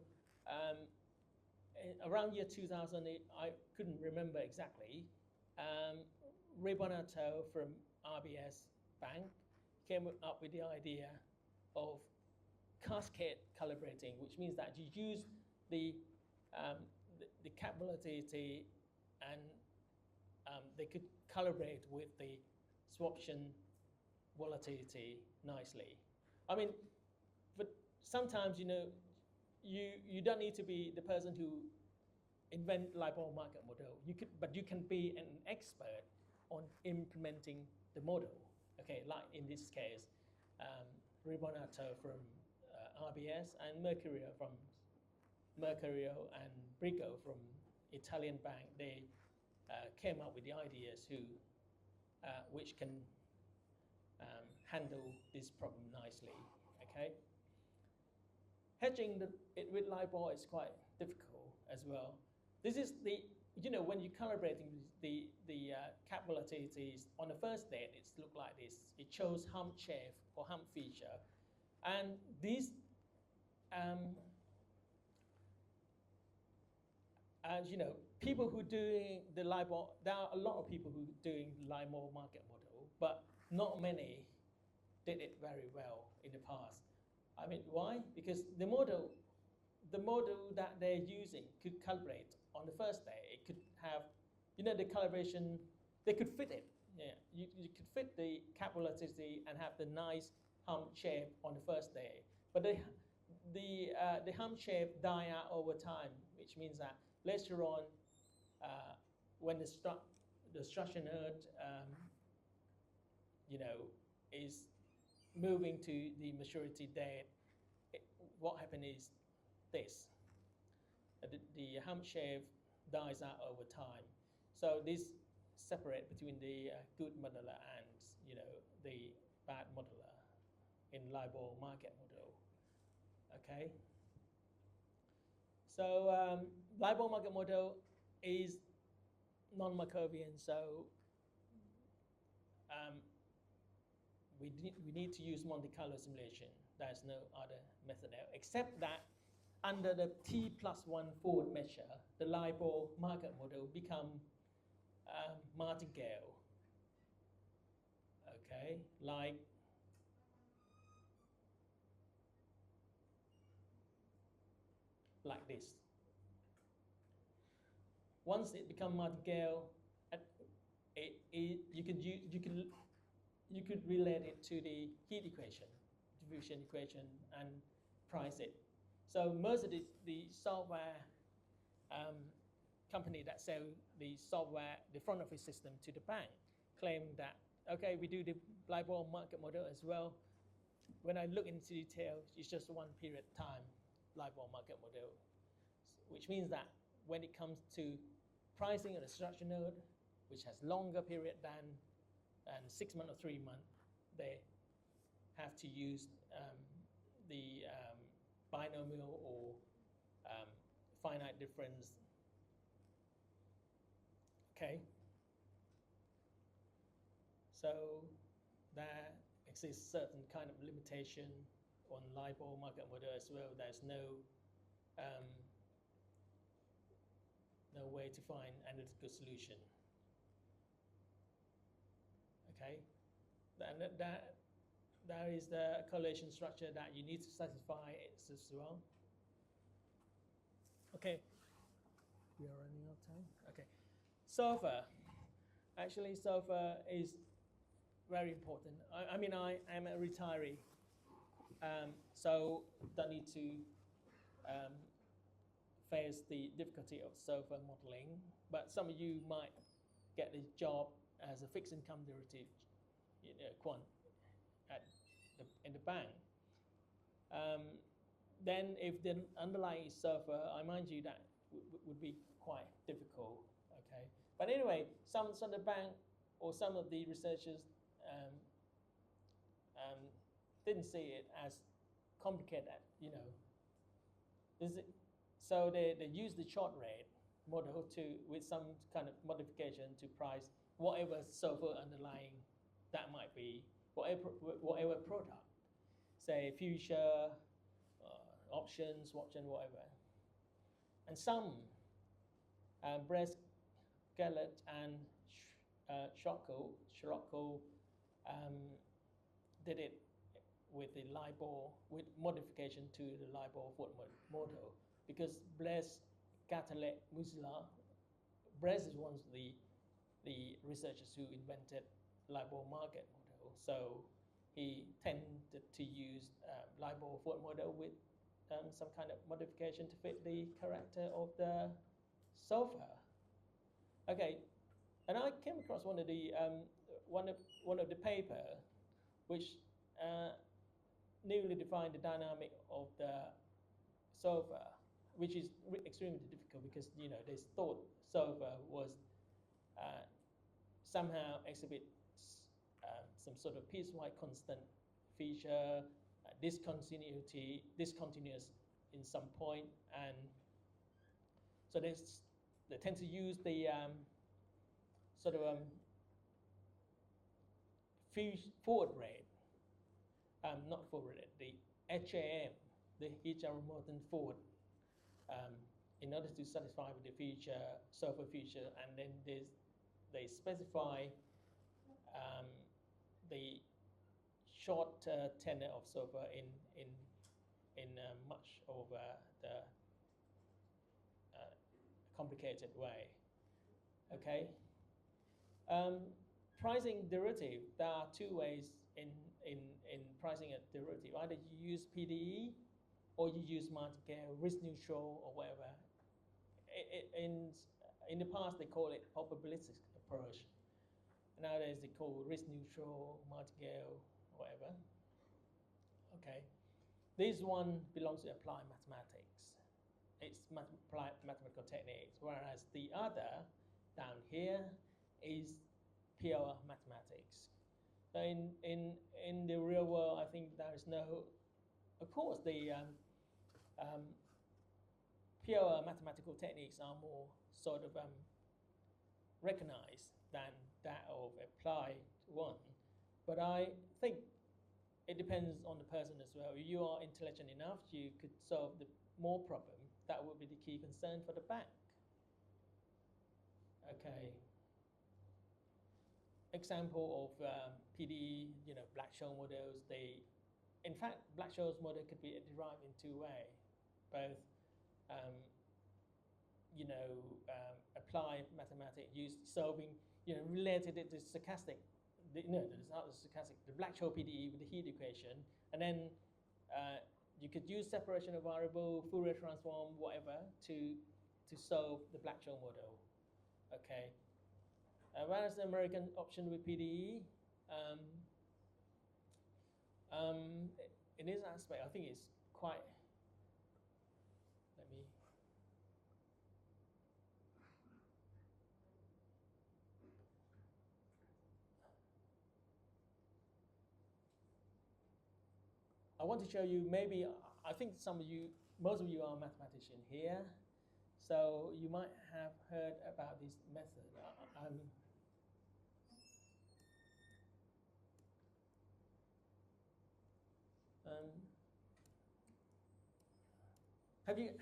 around year 2008, I couldn't remember exactly, Ray Bonato from RBS Bank came up with the idea of cascade calibrating, which means that you use the cap volatility and they could calibrate with the swaption volatility nicely. I mean, but sometimes, you don't need to be the person who invent LIBOR market model. But you can be an expert on implementing the model. Okay, like in this case, Ribonato from RBS and Mercurio and Brigo from Italian bank. They came up with the ideas which can handle this problem nicely. Okay. Hedging it with LIBOR is quite difficult as well. This is when you're calibrating the cap volatilities on the first day, it looks like this. It shows hump shape or hump feature, and these, people who doing the LIBOR, there are a lot of people who doing LIBOR market model, but not many did it very well in the past. I mean, why? Because the model that they're using could calibrate on the first day. It could have, the calibration, they could fit it. Yeah, you could fit the cap volatility and have the nice hump shape on the first day. But the hump shape die out over time, which means that later on, when the structure node, is moving to the maturity date, what happens is this. The hump shape dies out over time. So this separate between the good modeler and the bad modeler in LIBOR market model. Okay. So LIBOR market model is non-Markovian, so we need to use Monte Carlo simulation. There's no other method there, except that under the T+1 forward measure, the LIBOR market model become martingale. Okay, like this. Once it becomes martingale, you could relate it to the heat equation, diffusion equation, and price it. So most of the software company that sell the software, the front office system to the bank, claim that, okay, we do the LIBOR market model as well. When I look into detail, it's just one period time LIBOR market model, which means that when it comes to pricing of the structure node, which has longer period than 6 months or 3 months, they have to use the binomial or finite difference. Okay. So there exists certain kind of limitation on LIBOR market model as well. There's no way to find analytical solution. Okay, and that is the correlation structure that you need to satisfy as well. Okay, we are running out of time. Okay, SOFR. Actually, SOFR is very important. I mean, I am a retiree, so don't need to face the difficulty of SOFR modeling. But some of you might get a job as a fixed income derivative quant in the bank. Then if the underlying is SOFR, I mind you that would be quite difficult. Okay, but anyway, some of the bank or some of the researchers didn't see it as complicated, so they use the short rate model with some kind of modification to price whatever SOFR underlying that might be, whatever product, say future, options, swaption, whatever. And some, Brest, Gellert, and Scirocco did it with the LIBOR, with modification to the LIBOR forward model, because Blaise Catelet Musila, Blaise is one of the researchers who invented LIBOR market model, so he tended to use LIBOR forward model with some kind of modification to fit the character of the SOFR. Okay, and I came across one of the paper which newly defined the dynamic of the SOFR, which is extremely difficult because they thought SOFR was somehow exhibit some sort of piecewise constant feature, discontinuous in some point, and so they tend to use the sort of forward rate, not forward rate, the HAM, the Hitch-Morton forward, in order to satisfy with the future SOFR future, and then they specify the short tenor of SOFR in much of the complicated way. Okay. Pricing derivative, there are two ways in pricing a derivative. Either you use PDE or you use martingale, risk neutral, or whatever. In the past, they call it probabilistic approach. Nowadays, they call risk neutral, martingale, whatever. Okay. This one belongs to applied mathematics. It's applied mathematical techniques, whereas the other down here is pure mathematics. So in the real world, I think there is no, of course, the pure mathematical techniques are more sort of recognized than that of applied one. But I think it depends on the person as well. If you are intelligent enough, you could solve the more problem. That would be the key concern for the bank. Okay. Example of PDE, Black-Scholes models. In fact, Black-Scholes model could be derived in two ways. Both, applied mathematics used solving, related it to stochastic. No, it's not the stochastic. The Black-Scholes PDE with the heat equation, and then you could use separation of variable, Fourier transform, whatever, to solve the Black-Scholes model. Okay. Whereas the American option with PDE, in this aspect, I think it's quite. Let me. I want to show you, maybe, I think most of you are mathematicians here, so you might have heard about this method.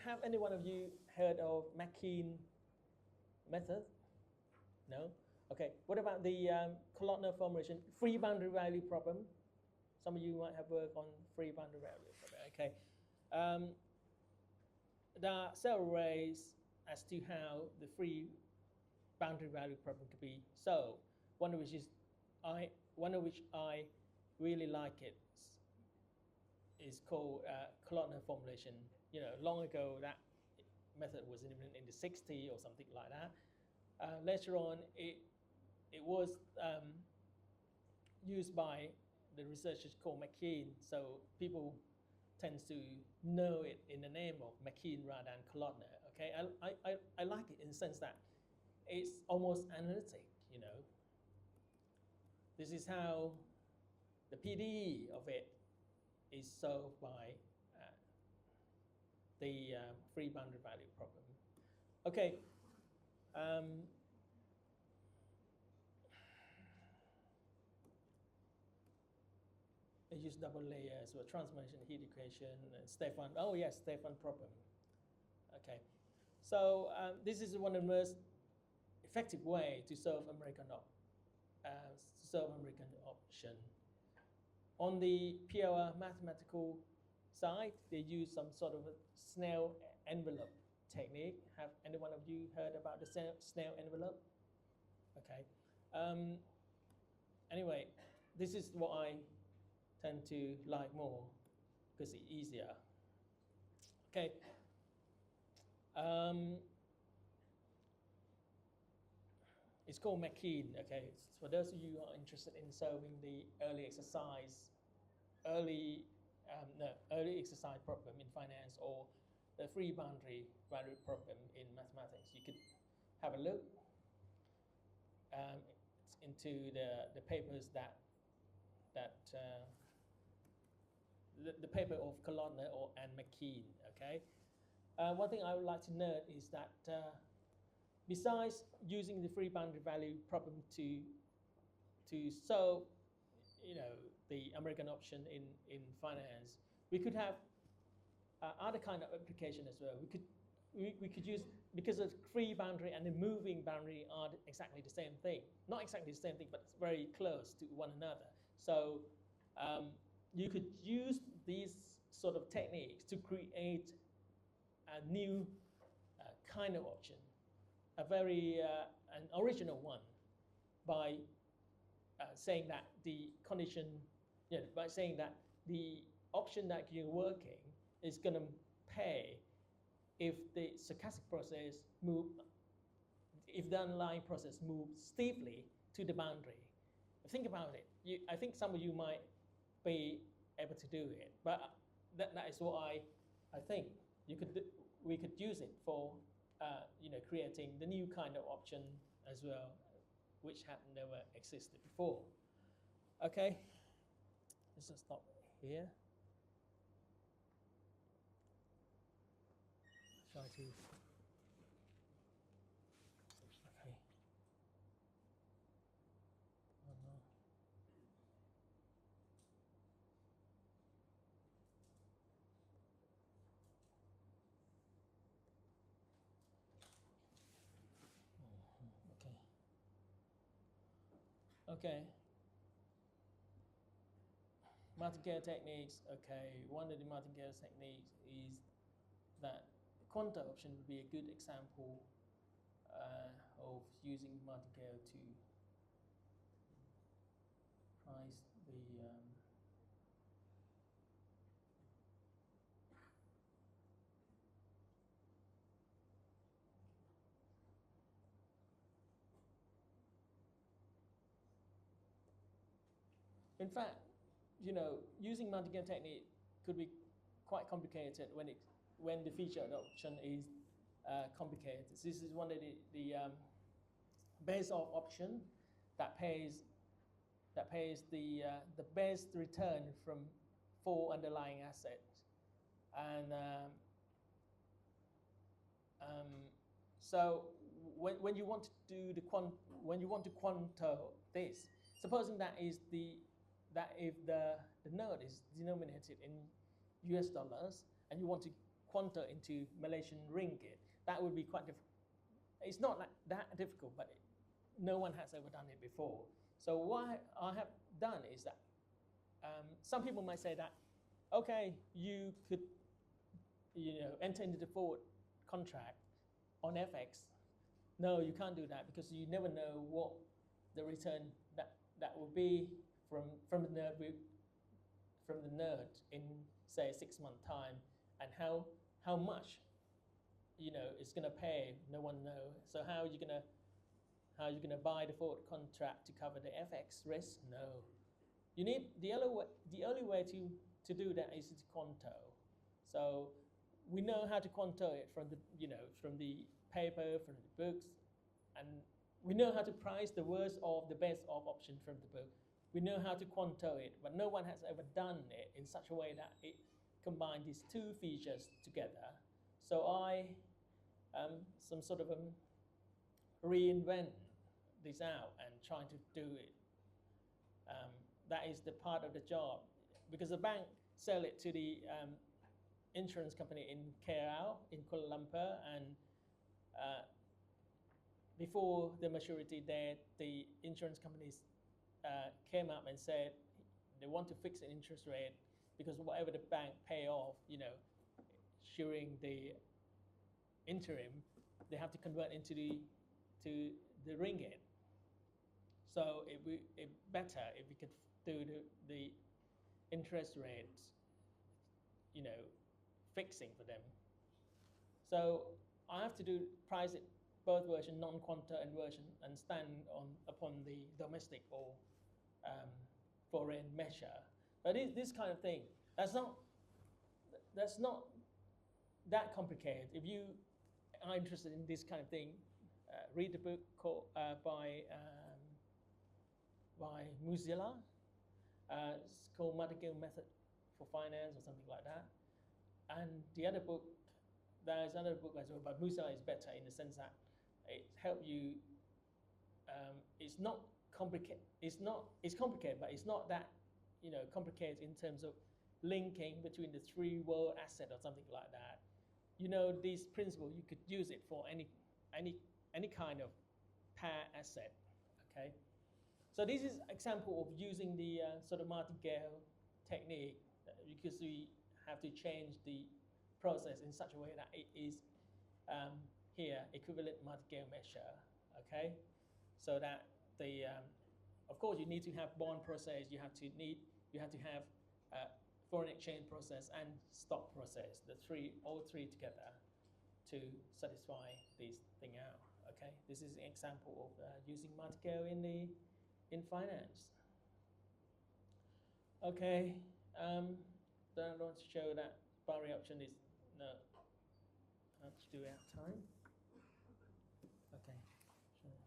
Have any one of you heard of McKean method? No? Okay. What about the Kolotner formulation, free boundary value problem? Some of you might have worked on free boundary value problem. Okay. There are several ways as to how the free boundary value problem could be solved. One of which I really like it is called Kolotner formulation. Long ago that method was invented in the 60s or something like that. Later on, it it was used by the researchers called McKean, so people tend to know it in the name of McKean rather than Kolodner. Okay, I like it in the sense that it's almost analytic, you know. This is how the PDE of it is solved by the free boundary value problem. Okay. They use double layers with transformation heat equation and Stefan. Oh yes, Stefan problem. Okay, so this is one of the most effective way to solve American option. On the pure mathematical side, they use some sort of a Snell envelope technique. Have any one of you heard about the Snell envelope? Okay. Anyway, this is what I tend to like more because it's easier. Okay. It's called McKean. Okay. For those of you who are interested in solving the early exercise problem in finance or the free boundary value problem in mathematics, you could have a look into the papers the paper of Kolodner and McKean. Okay. One thing I would like to note is that besides using the free boundary value problem to solve, you know, the American option in finance, we could have other kind of application as well. We could use, because of free boundary and the moving boundary are exactly the same thing. Not exactly the same thing, but very close to one another. So you could use these sort of techniques to create a new kind of option, a very an original one, by saying that the condition, by saying that the option that you're working is going to pay if the stochastic process if the underlying process moves steeply to the boundary. Think about it. I think some of you might be able to do it, but that is what I think we could use it for creating the new kind of option as well, which had never existed before. Okay, let's just stop here. Try to. Okay. Oh no. Okay. Martingale techniques. Okay, one of the martingale techniques is that the quanta option would be a good example of using martingale to price the in fact, using martingale technique could be quite complicated when the feature adoption is complicated. This is one of the base of option that pays the best return from 4 underlying assets, and so when you want to do when you want to quanto this, supposing that if the note is denominated in US dollars and you want to quanto into Malaysian ringgit, that would be quite difficult. It's not that difficult, but no one has ever done it before. So what I have done is that some people might say that, okay, you could enter into the forward contract on FX. No, you can't do that because you never know what the return that will be from the node in, say, 6 months time, and how much it's going to pay. No one knows. So how are you going How are you going to buy the forward contract to cover the FX risk? No. You need the only way to do that is to quanto. So we know how to quanto it from the from the paper, from the books, and we know how to price the worst of the best of option from the book. We know how to quanto it, but no one has ever done it in such a way that it combines these two features together. So I some sort of reinvent this out and trying to do it. That is the part of the job, because the bank sell it to the insurance company in KL, in Kuala Lumpur, and before the maturity date, the insurance companies came up and said they want to fix an interest rate because whatever the bank pay off, during the interim, they have to convert into the ringgit. So it better if we could do the interest rates, fixing for them. So I have to price it both version, non-quanta and version, and stand upon the domestic or foreign measure. But this kind of thing, that's not that complicated. If you are interested in this kind of thing, read the book called by Muzilla. It's called Martingale Method for Finance or something like that. And the other book, there's another book as well, but Muzilla is better in the sense that it helps you. It's not complicated. It's complicated, but it's not that complicated in terms of linking between the three world asset or something like that. This principle, you could use it for any kind of pair asset. Okay. So this is example of using the sort of martingale technique, because we have to change the process in such a way that it is here equivalent martingale measure. Okay, so that the of course you need to have bond process, you have to have foreign exchange process and stock process, all three together to satisfy this thing out. Okay, this is an example of using martingale in finance. Okay, then I want to show that Barry option is no. Let's do it out time. Okay. Sure.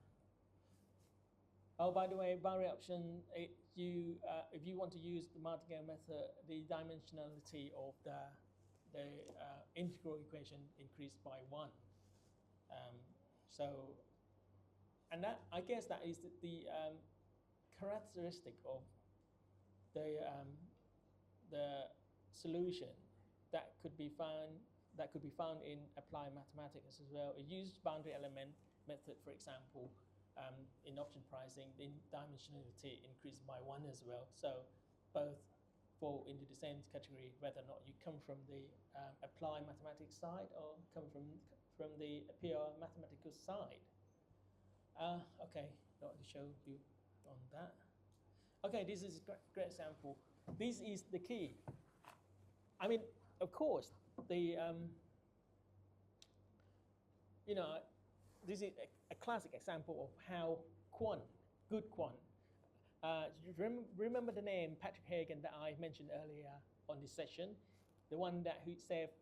Oh, by the way, Barry option, if you want to use the martingale method, the dimensionality of the integral equation increased by 1. And that, I guess, that is the characteristic of the solution that could be found in applied mathematics as well. It used boundary element method, for example, in option pricing. The dimensionality increased by 1 as well. So both fall into the same category, whether or not you come from the applied mathematics side or come from the pure mathematical side. Okay, I want to show you on that. Okay, this is a great example. This is the key. I mean, of course, the this is a classic example of how good quant. Remember the name Patrick Hagen that I mentioned earlier on this session, the one that who saved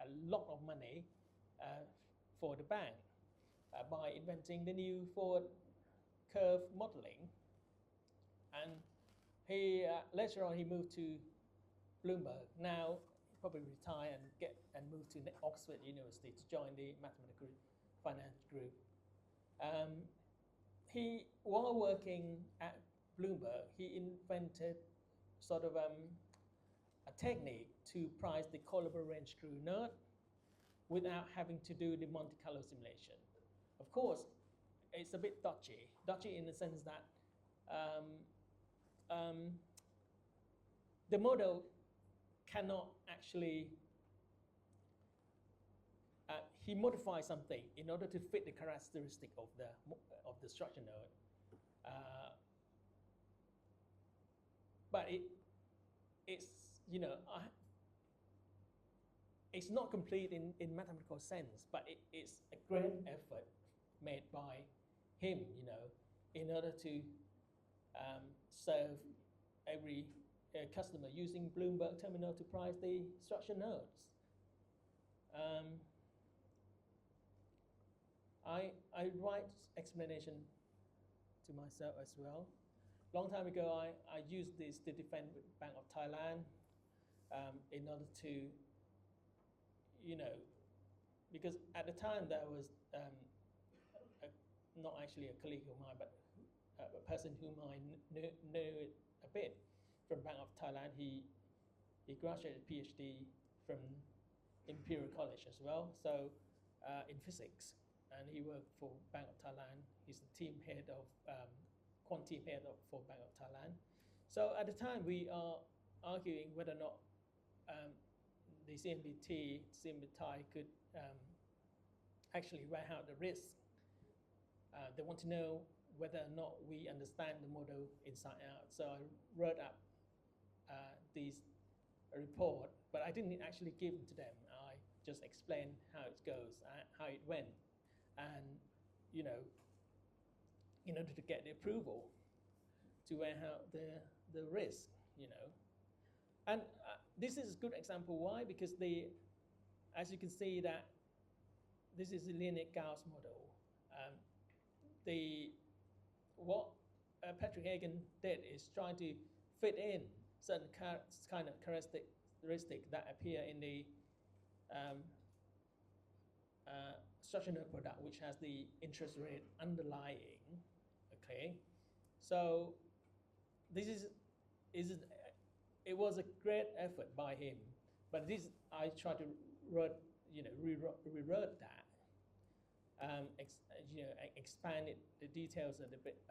a lot of money for the bank by inventing the new forward curve modeling. And he later on he moved to Bloomberg. Now he probably retire and move to Oxford University to join the mathematical finance group. While working at Bloomberg, he invented sort of a technique to price the callable range screw note without having to do the Monte Carlo simulation. Of course, it's a bit dodgy in the sense that the model cannot actually, he modifies something in order to fit the characteristic of the structure node. But it's not complete in mathematical sense, but it's a great effort made by him, in order to serve every customer using Bloomberg terminal to price the structured notes. I write explanation to myself as well. Long time ago, I used this to defend Bank of Thailand in order to, because at the time there was not actually a colleague of mine, but a person whom I knew a bit from Bank of Thailand. He graduated PhD from Imperial College as well, so in physics, and he worked for Bank of Thailand. He's the team head of quant team head for Bank of Thailand. So at the time we are arguing whether or not the CIMB Thai could actually weigh out the risk. They want to know whether or not we understand the model inside out. So I wrote up this report, but I didn't actually give it to them. I just explained how it goes, how it went, and in order to get the approval to weigh out the risk, And this is a good example. Why? Because as you can see that this is a linear Gauss model. What Patrick Hagen did is try to fit in certain kind of characteristics that appear in the structured note product, which has the interest rate underlying. Okay, so it was a great effort by him, but I tried to rewrote that, expand the details a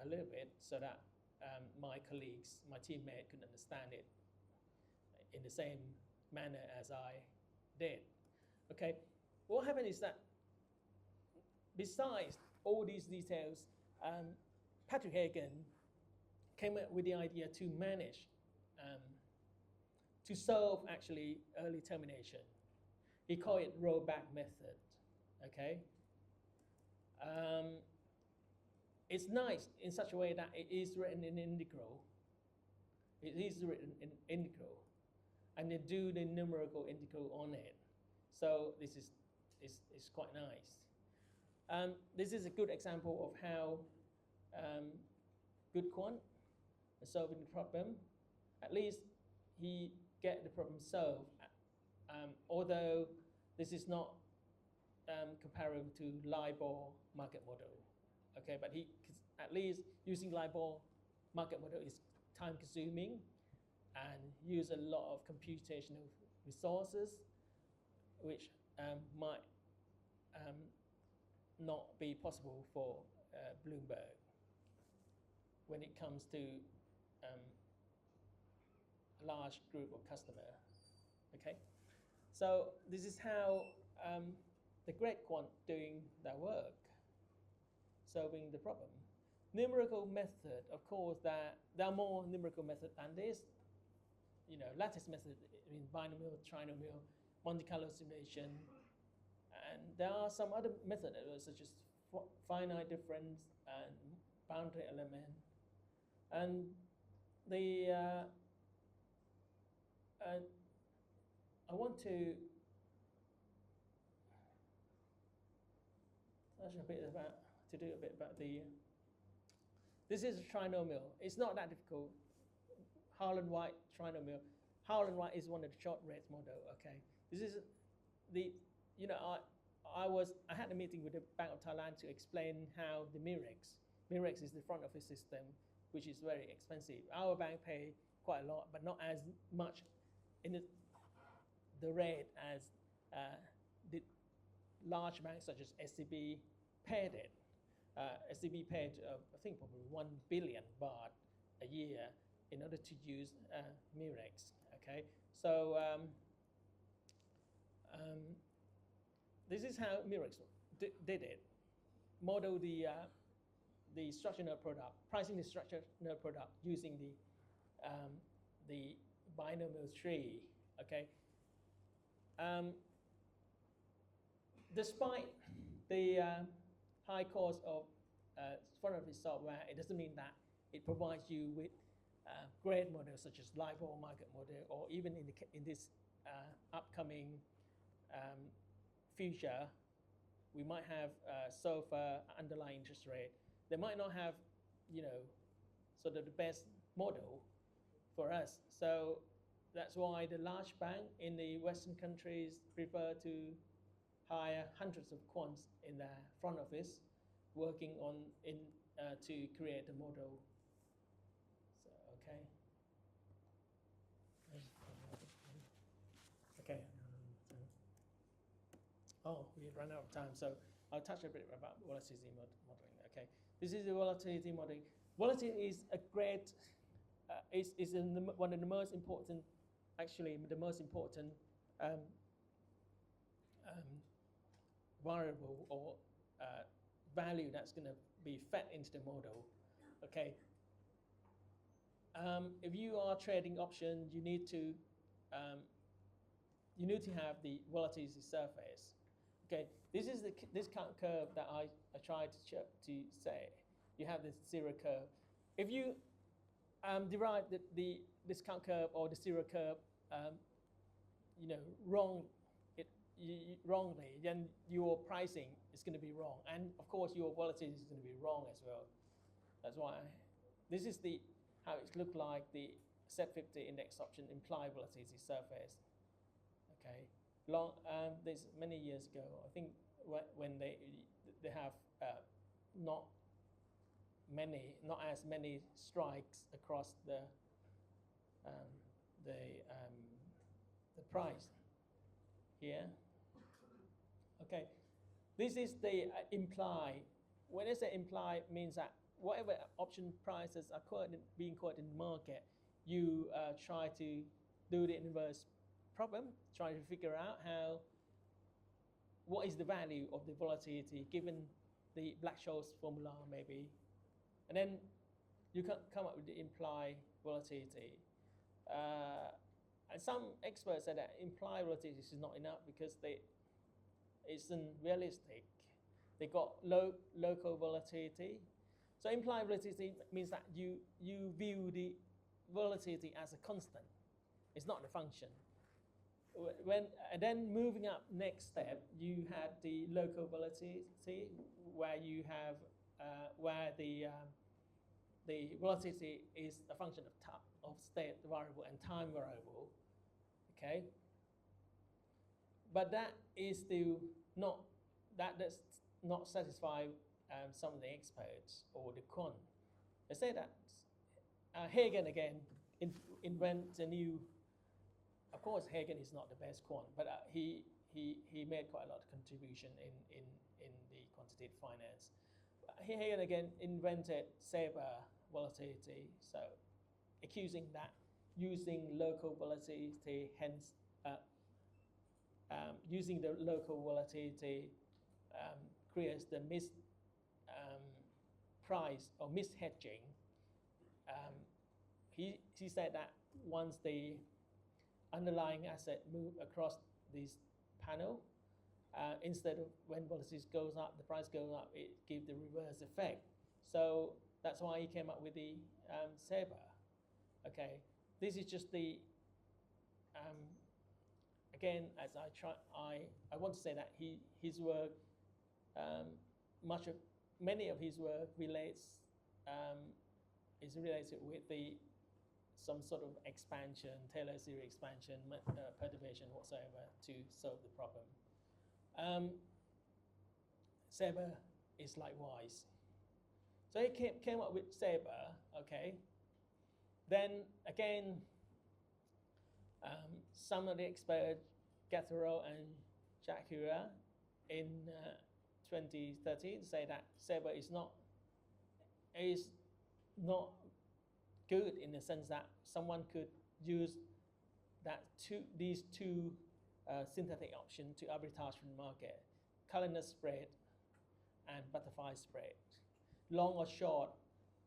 little bit so that my colleagues, my teammate could understand it in the same manner as I did. Okay, what happened is that besides all these details, Patrick Hagen came up with the idea to manage, to solve actually early termination. He called it rollback method. Okay, it's nice in such a way that it is written in integral. It is written in integral, and they do the numerical integral on it. So this is quite nice. This is a good example of how good quant is solving the problem. At least he get the problem solved, although this is not comparable to LIBOR market model. Okay, but at least using LIBOR market model is time consuming and use a lot of computational resources, which might not be possible for Bloomberg when it comes to a large group of customers. Okay, so this is how the great quant doing their work, solving the problem. Numerical method, of course, there are more numerical methods than this. Lattice method, binomial, trinomial, Monte Carlo simulation, and there are some other methods such as finite difference and boundary element. And I want to do a bit about this is a trinomial. It's not that difficult. Harlan-White trinomial. Harlan-White is one of the short range model. Okay, this is I had a meeting with the Bank of Thailand to explain how the Mirex is the front office system, which is very expensive. Our bank pay quite a lot, but not as much in the rate as the large banks such as SCB paid it. SCB paid, I think, probably 1 billion baht a year in order to use Mirex. Okay, so this is how Mirex did it. Model the structured note product, pricing the structured note product using the binomial tree. Okay. Despite the high cost of front office software, it doesn't mean that it provides you with great models such as LIBOR market model, or even in this upcoming future, we might have SOFR underlying interest rate. They might not have, sort of the best model for us. So that's why the large bank in the Western countries prefer to hire hundreds of quants in their front office, working on to create a model. So okay. Okay. Oh, we run out of time, so I'll touch a bit about volatility modeling. Okay, this is the volatility modeling. Volatility is a great, one of the most important, actually the most important variable or value that's going to be fed into the model. Okay. If you are trading options, you need to have the volatility surface. Okay, this is the discount curve that I tried to say. You have this zero curve. If you derive the discount curve or the zero curve, wrongly, then your pricing is going to be wrong, and of course your volatility is going to be wrong as well. That's why this is how it looked like the SET50 index option implied volatility surface. Okay, this many years ago, I think when they have not as many strikes across the price here. Okay, this is the imply. When I say imply, it means that whatever option prices are being quoted in the market, you try to do the inverse problem, try to figure out what is the value of the volatility given the Black-Scholes formula maybe, and then you can come up with the implied volatility. And some experts say that implied volatility is not enough because it isn't realistic. They got local volatility. So implied volatility means that you view the volatility as a constant. It's not a function. And then moving up next step, you had the local volatility, where you have where the volatility is a function of state variable and time variable. Okay, but that is still not does not satisfy some of the experts or the quant. They say that Hagen again invents a new. Of course, Hagen is not the best quant, but he made quite a lot of contribution in the quantitative finance. Hagen again invented Sabre volatility, so accusing that using local volatility, hence using the local volatility creates the price or mishedging. He said that once the underlying asset move across this panel, instead of when volatility goes up, the price goes up, it gives the reverse effect. So that's why he came up with the Sabre. Okay, this is just the again, as I want to say that his work, many of his work is related with some sort of expansion, Taylor series expansion, perturbation whatsoever to solve the problem. Sabre is likewise. So he came up with Sabre, okay. Then again, some of the experts, Gathero and Shakura, in 2013 say that Sabre is not good in the sense that someone could use these two synthetic options to arbitrage from the market: calendar spread and butterfly spread. Long or short.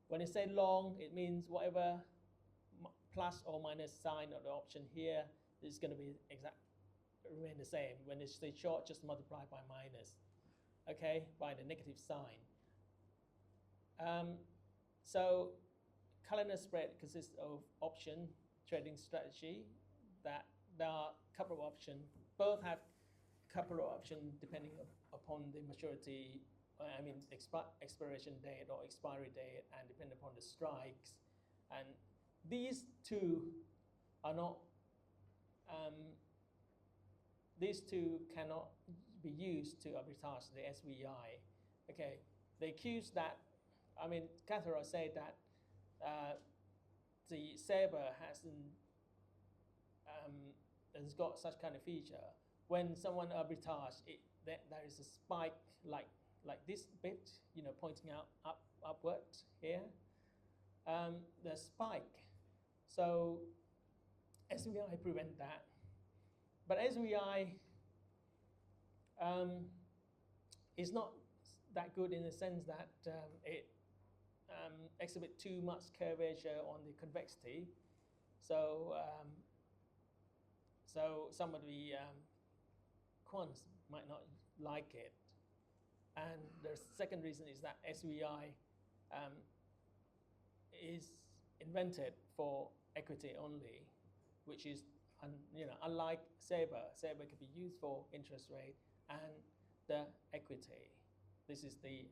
When I say long, it means whatever plus or minus sign of the option here is going to be remain the same. When it's say short, just multiply by minus, okay, by the negative sign. So calendar spread consists of option trading strategy that there are a couple of options. Both have a couple of options depending upon the maturity, expiration date or expiry date, and depending upon the strikes. And these two are not, these two cannot be used to arbitrage the SVI. Okay, they accuse that, Catharo said that the saber has got such kind of feature. When someone arbitrage, there is a spike like this bit, pointing out upward here. The spike. So SVI prevent that. But SVI is not that good in the sense that it exhibits too much curvature on the convexity. So some of the quants might not like it. And the second reason is that SVI is invented for equity only, which is unlike saber. Saber can be used for interest rate and the equity. This is the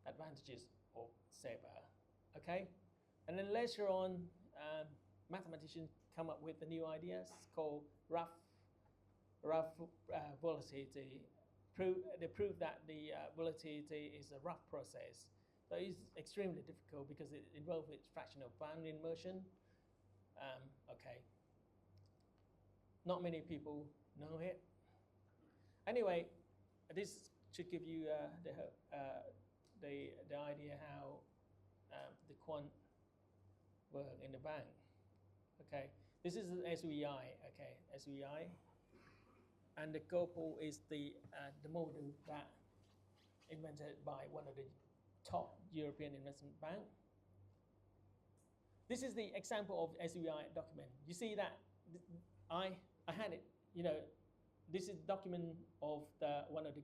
advantages of saber. Okay, and then later on, mathematicians come up with the new ideas called rough volatility. They prove that the volatility is a rough process. So it's extremely difficult because it involves fractional boundary motion. Okay, not many people know it. Anyway, this should give you the idea how the quant work in the bank. Okay, this is the SVI. Okay, SVI, and the GoPol is the model that invented by one of the top European investment bank. This is the example of SVI document. You see that I had it. This is document of one of the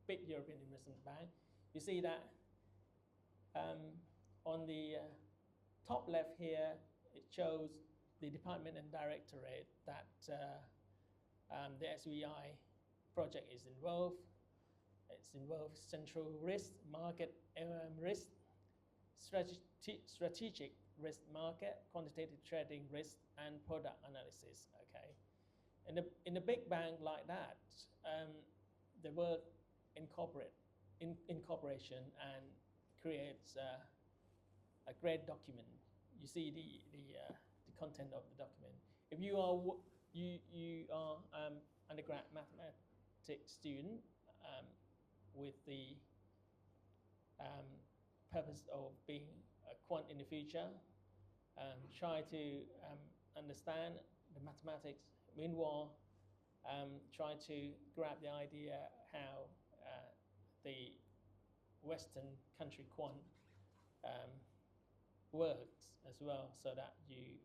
big European investment bank. You see that on the top left here, it shows the department and directorate that the SVI project is involved. It's involved central risk, market risk, strategic risk market, quantitative trading risk, and product analysis. Okay, in a big bank like that, they work in corporation and creates a great document. You see the content of the document. If you are undergrad mathematics student with the purpose of being a quant in the future, try to understand the mathematics. Meanwhile, try to grab the idea how the Western country quant works as well, so that you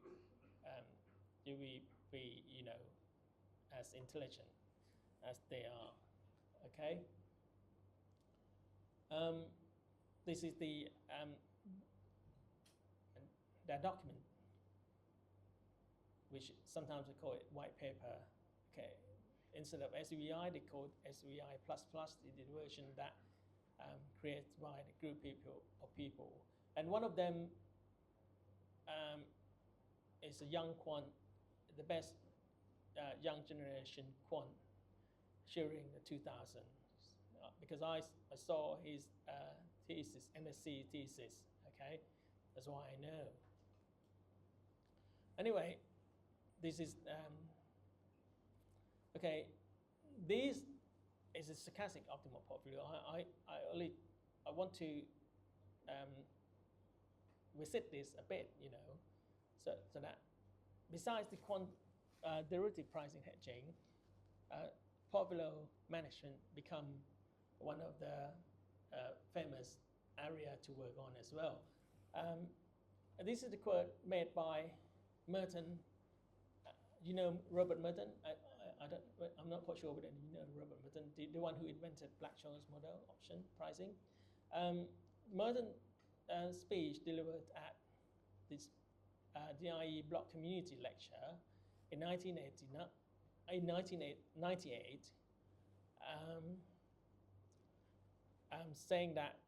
will be as intelligent as they are. Okay. This is the document, which sometimes we call it white paper. Okay. Instead of SVI, they call it SVI++, the version that created by the group of people. And one of them is a young quant, the best young generation quant during the 2000s. Because I saw his thesis, MSc thesis, okay? That's why I know. Anyway, this is, okay, this is a stochastic optimal portfolio. I want to visit this a bit, so that besides the quant derivative pricing hedging, portfolio management become one of the famous area to work on as well. This is the quote made by Merton. You know Robert Merton? I'm not quite sure whether you know Robert Merton, the one who invented Black-Scholes model option pricing. Merton speech delivered at this DIE Block Community Lecture in 1998, saying that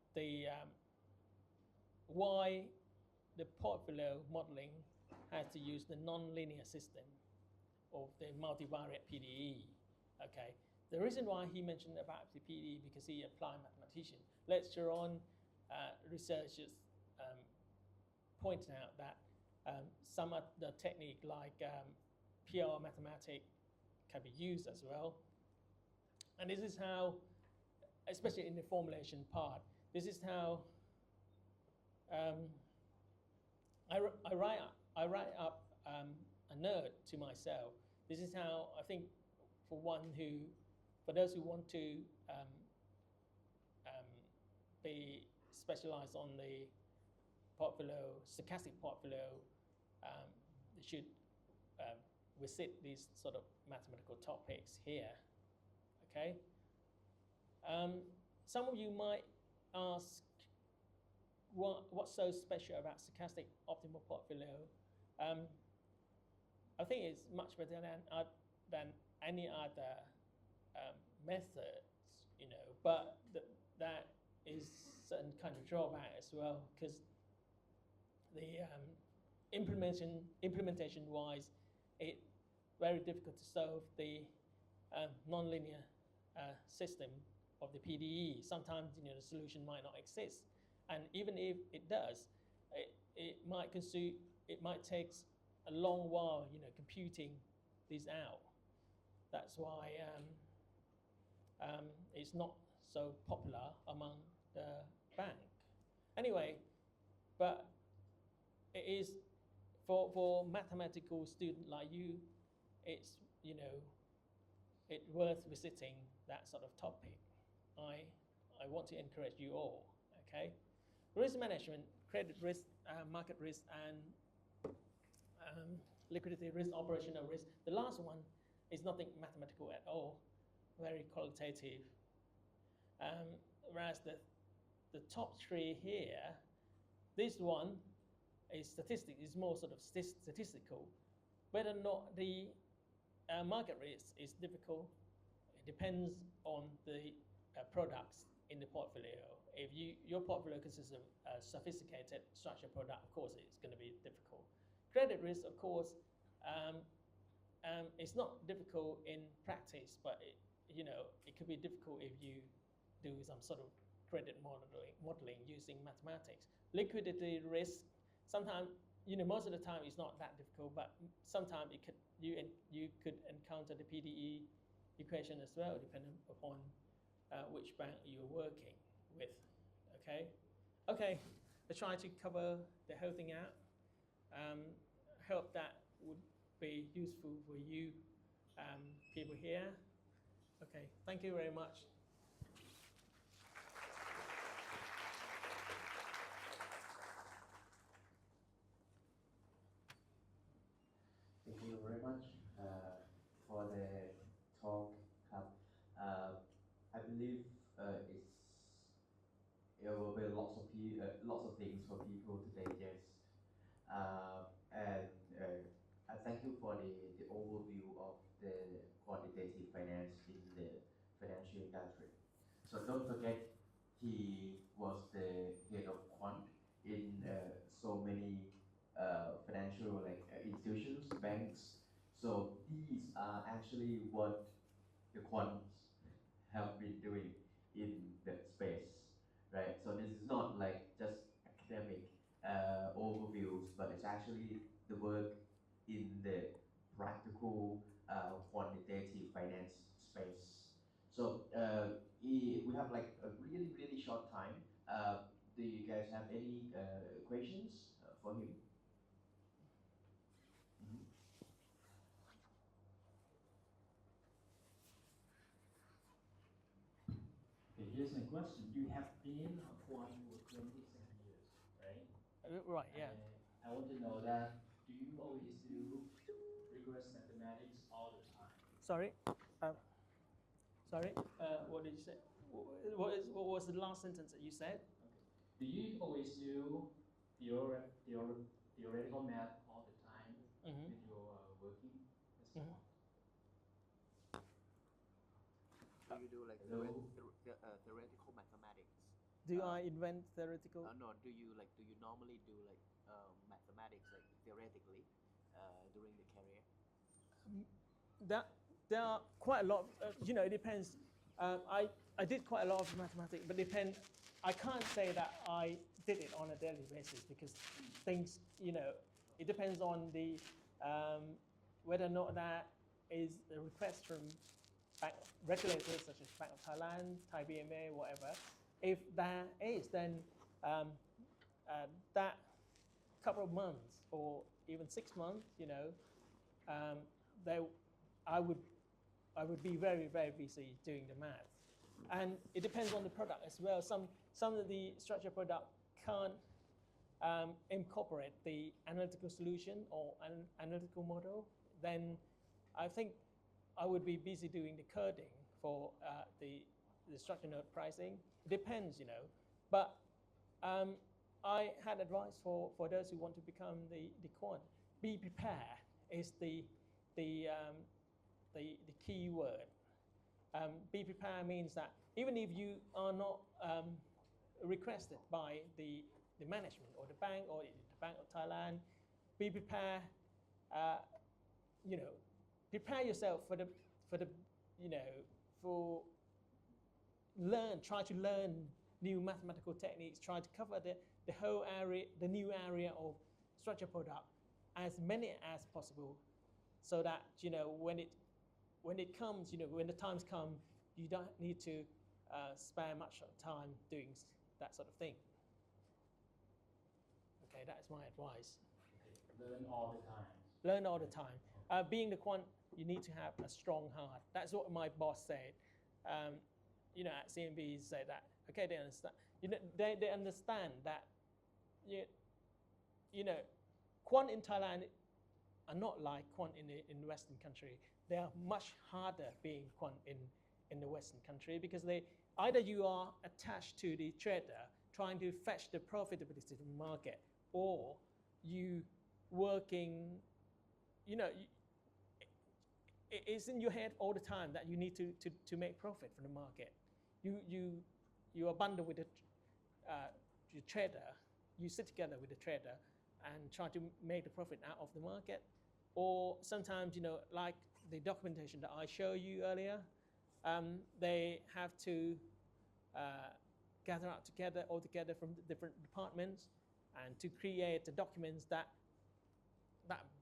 why the portfolio modeling has to use the non-linear system of the multivariate PDE. Okay, the reason why he mentioned about the PDE because he applied mathematician. Later on, researchers pointed out that some of the technique like pure mathematics can be used as well. And this is how, especially in the formulation part, this is how I write up a note to myself. This is how I think for those who want to be specialized on the portfolio, stochastic portfolio, they should visit these sort of mathematical topics here. Okay. Some of you might ask, what's so special about stochastic optimal portfolio? I think it's much better than any other methods, you know. But that is certain kind of drawback as well, because the implementation-wise, it's very difficult to solve the nonlinear system of the PDE. Sometimes, you know, the solution might not exist, and even if it does, it might take a long while, you know, computing this out. That's why it's not so popular among the bank. Anyway, but it is for mathematical student like you, it's, you know, it's worth visiting that sort of topic. I want to encourage you all. Okay, risk management, credit risk, market risk, and liquidity risk, operational risk. The last one is nothing mathematical at all, very qualitative. Whereas the top three here, this one is statistics, is more sort of statistical. Whether or not the market risk is difficult, it depends on the products in the portfolio. If your portfolio consists of a sophisticated structured product, of course it's going to be difficult. Credit risk, of course, it's not difficult in practice, but it could be difficult if you do some sort of credit modeling using mathematics. Liquidity risk, sometimes, most of the time it's not that difficult, but sometimes you could encounter the PDE equation as well, depending upon which bank you're working with. Okay, I try to cover the whole thing out. Hope that would be useful for you people here. Okay, thank you very much. Thank you very much for the talk. I believe it will be lots of things for people to digest. And I thank you for the overview of the quantitative finance in the financial industry. So don't forget, he was the head of quant in so many financial institutions, banks. So these are actually what the quants have been doing in that space, right? So this is not like just academic overviews, but it's actually the work in the practical quantitative finance space. So we have like a really, really short time. Do you guys have any questions for him? Okay, here's my question. You have been a quant for 27 years, right? Right, yeah. I want to know that, do you always do rigorous mathematics all the time? Sorry? What did you say? What was the last sentence that you said? Okay. Do you always do theoretical math all the time Mhm. when you're working as a Mhm. quant? Do you do like Hello? theoretical mathematics? Do I invent theoretical? No, do you normally do like mathematics like theoretically during the career? There are quite a lot. It depends. I did quite a lot of mathematics, but I can't say that I did it on a daily basis because things, it depends on the whether or not that is a request from bank regulators such as Bank of Thailand, Thai BMA, whatever. If that is, then that couple of months or even 6 months, they, I would be very, very busy doing the math. And it depends on the product as well. Some of the structured product can't incorporate the analytical solution or an analytical model. Then I think I would be busy doing the coding for the structured note pricing. It depends, But I had advice for those who want to become the quant. Be prepared is the key word. Be prepared means that even if you are not requested by the management or the bank or the Bank of Thailand, be prepared. Prepare yourself for try to learn new mathematical techniques. Try to cover the whole area, the new area of structured product, as many as possible, so that when it comes, when the times come, you don't need to spare much time doing that sort of thing. Okay, that's my advice. Okay. Learn all the time. Learn all the time. Being the quant, you need to have a strong heart. That's what my boss said. At CIMB, say that. Okay, they understand. They understand that. Quant in Thailand are not like quant in the Western country. They are much harder being quant in the Western country because either you are attached to the trader trying to fetch the profitability from the market, or you working, it's in your head all the time that you need to make profit from the market. You are bundled with the trader. You sit together with the trader and try to make the profit out of the market. Or sometimes, like the documentation that I showed you earlier, they have to gather up together all together from different departments and to create the documents that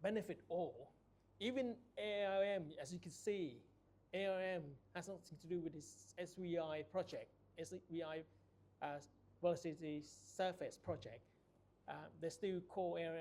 benefit all. Even ARM, as you can see, ARM has nothing to do with this SVI project, SVI velocity surface project. They still call ARM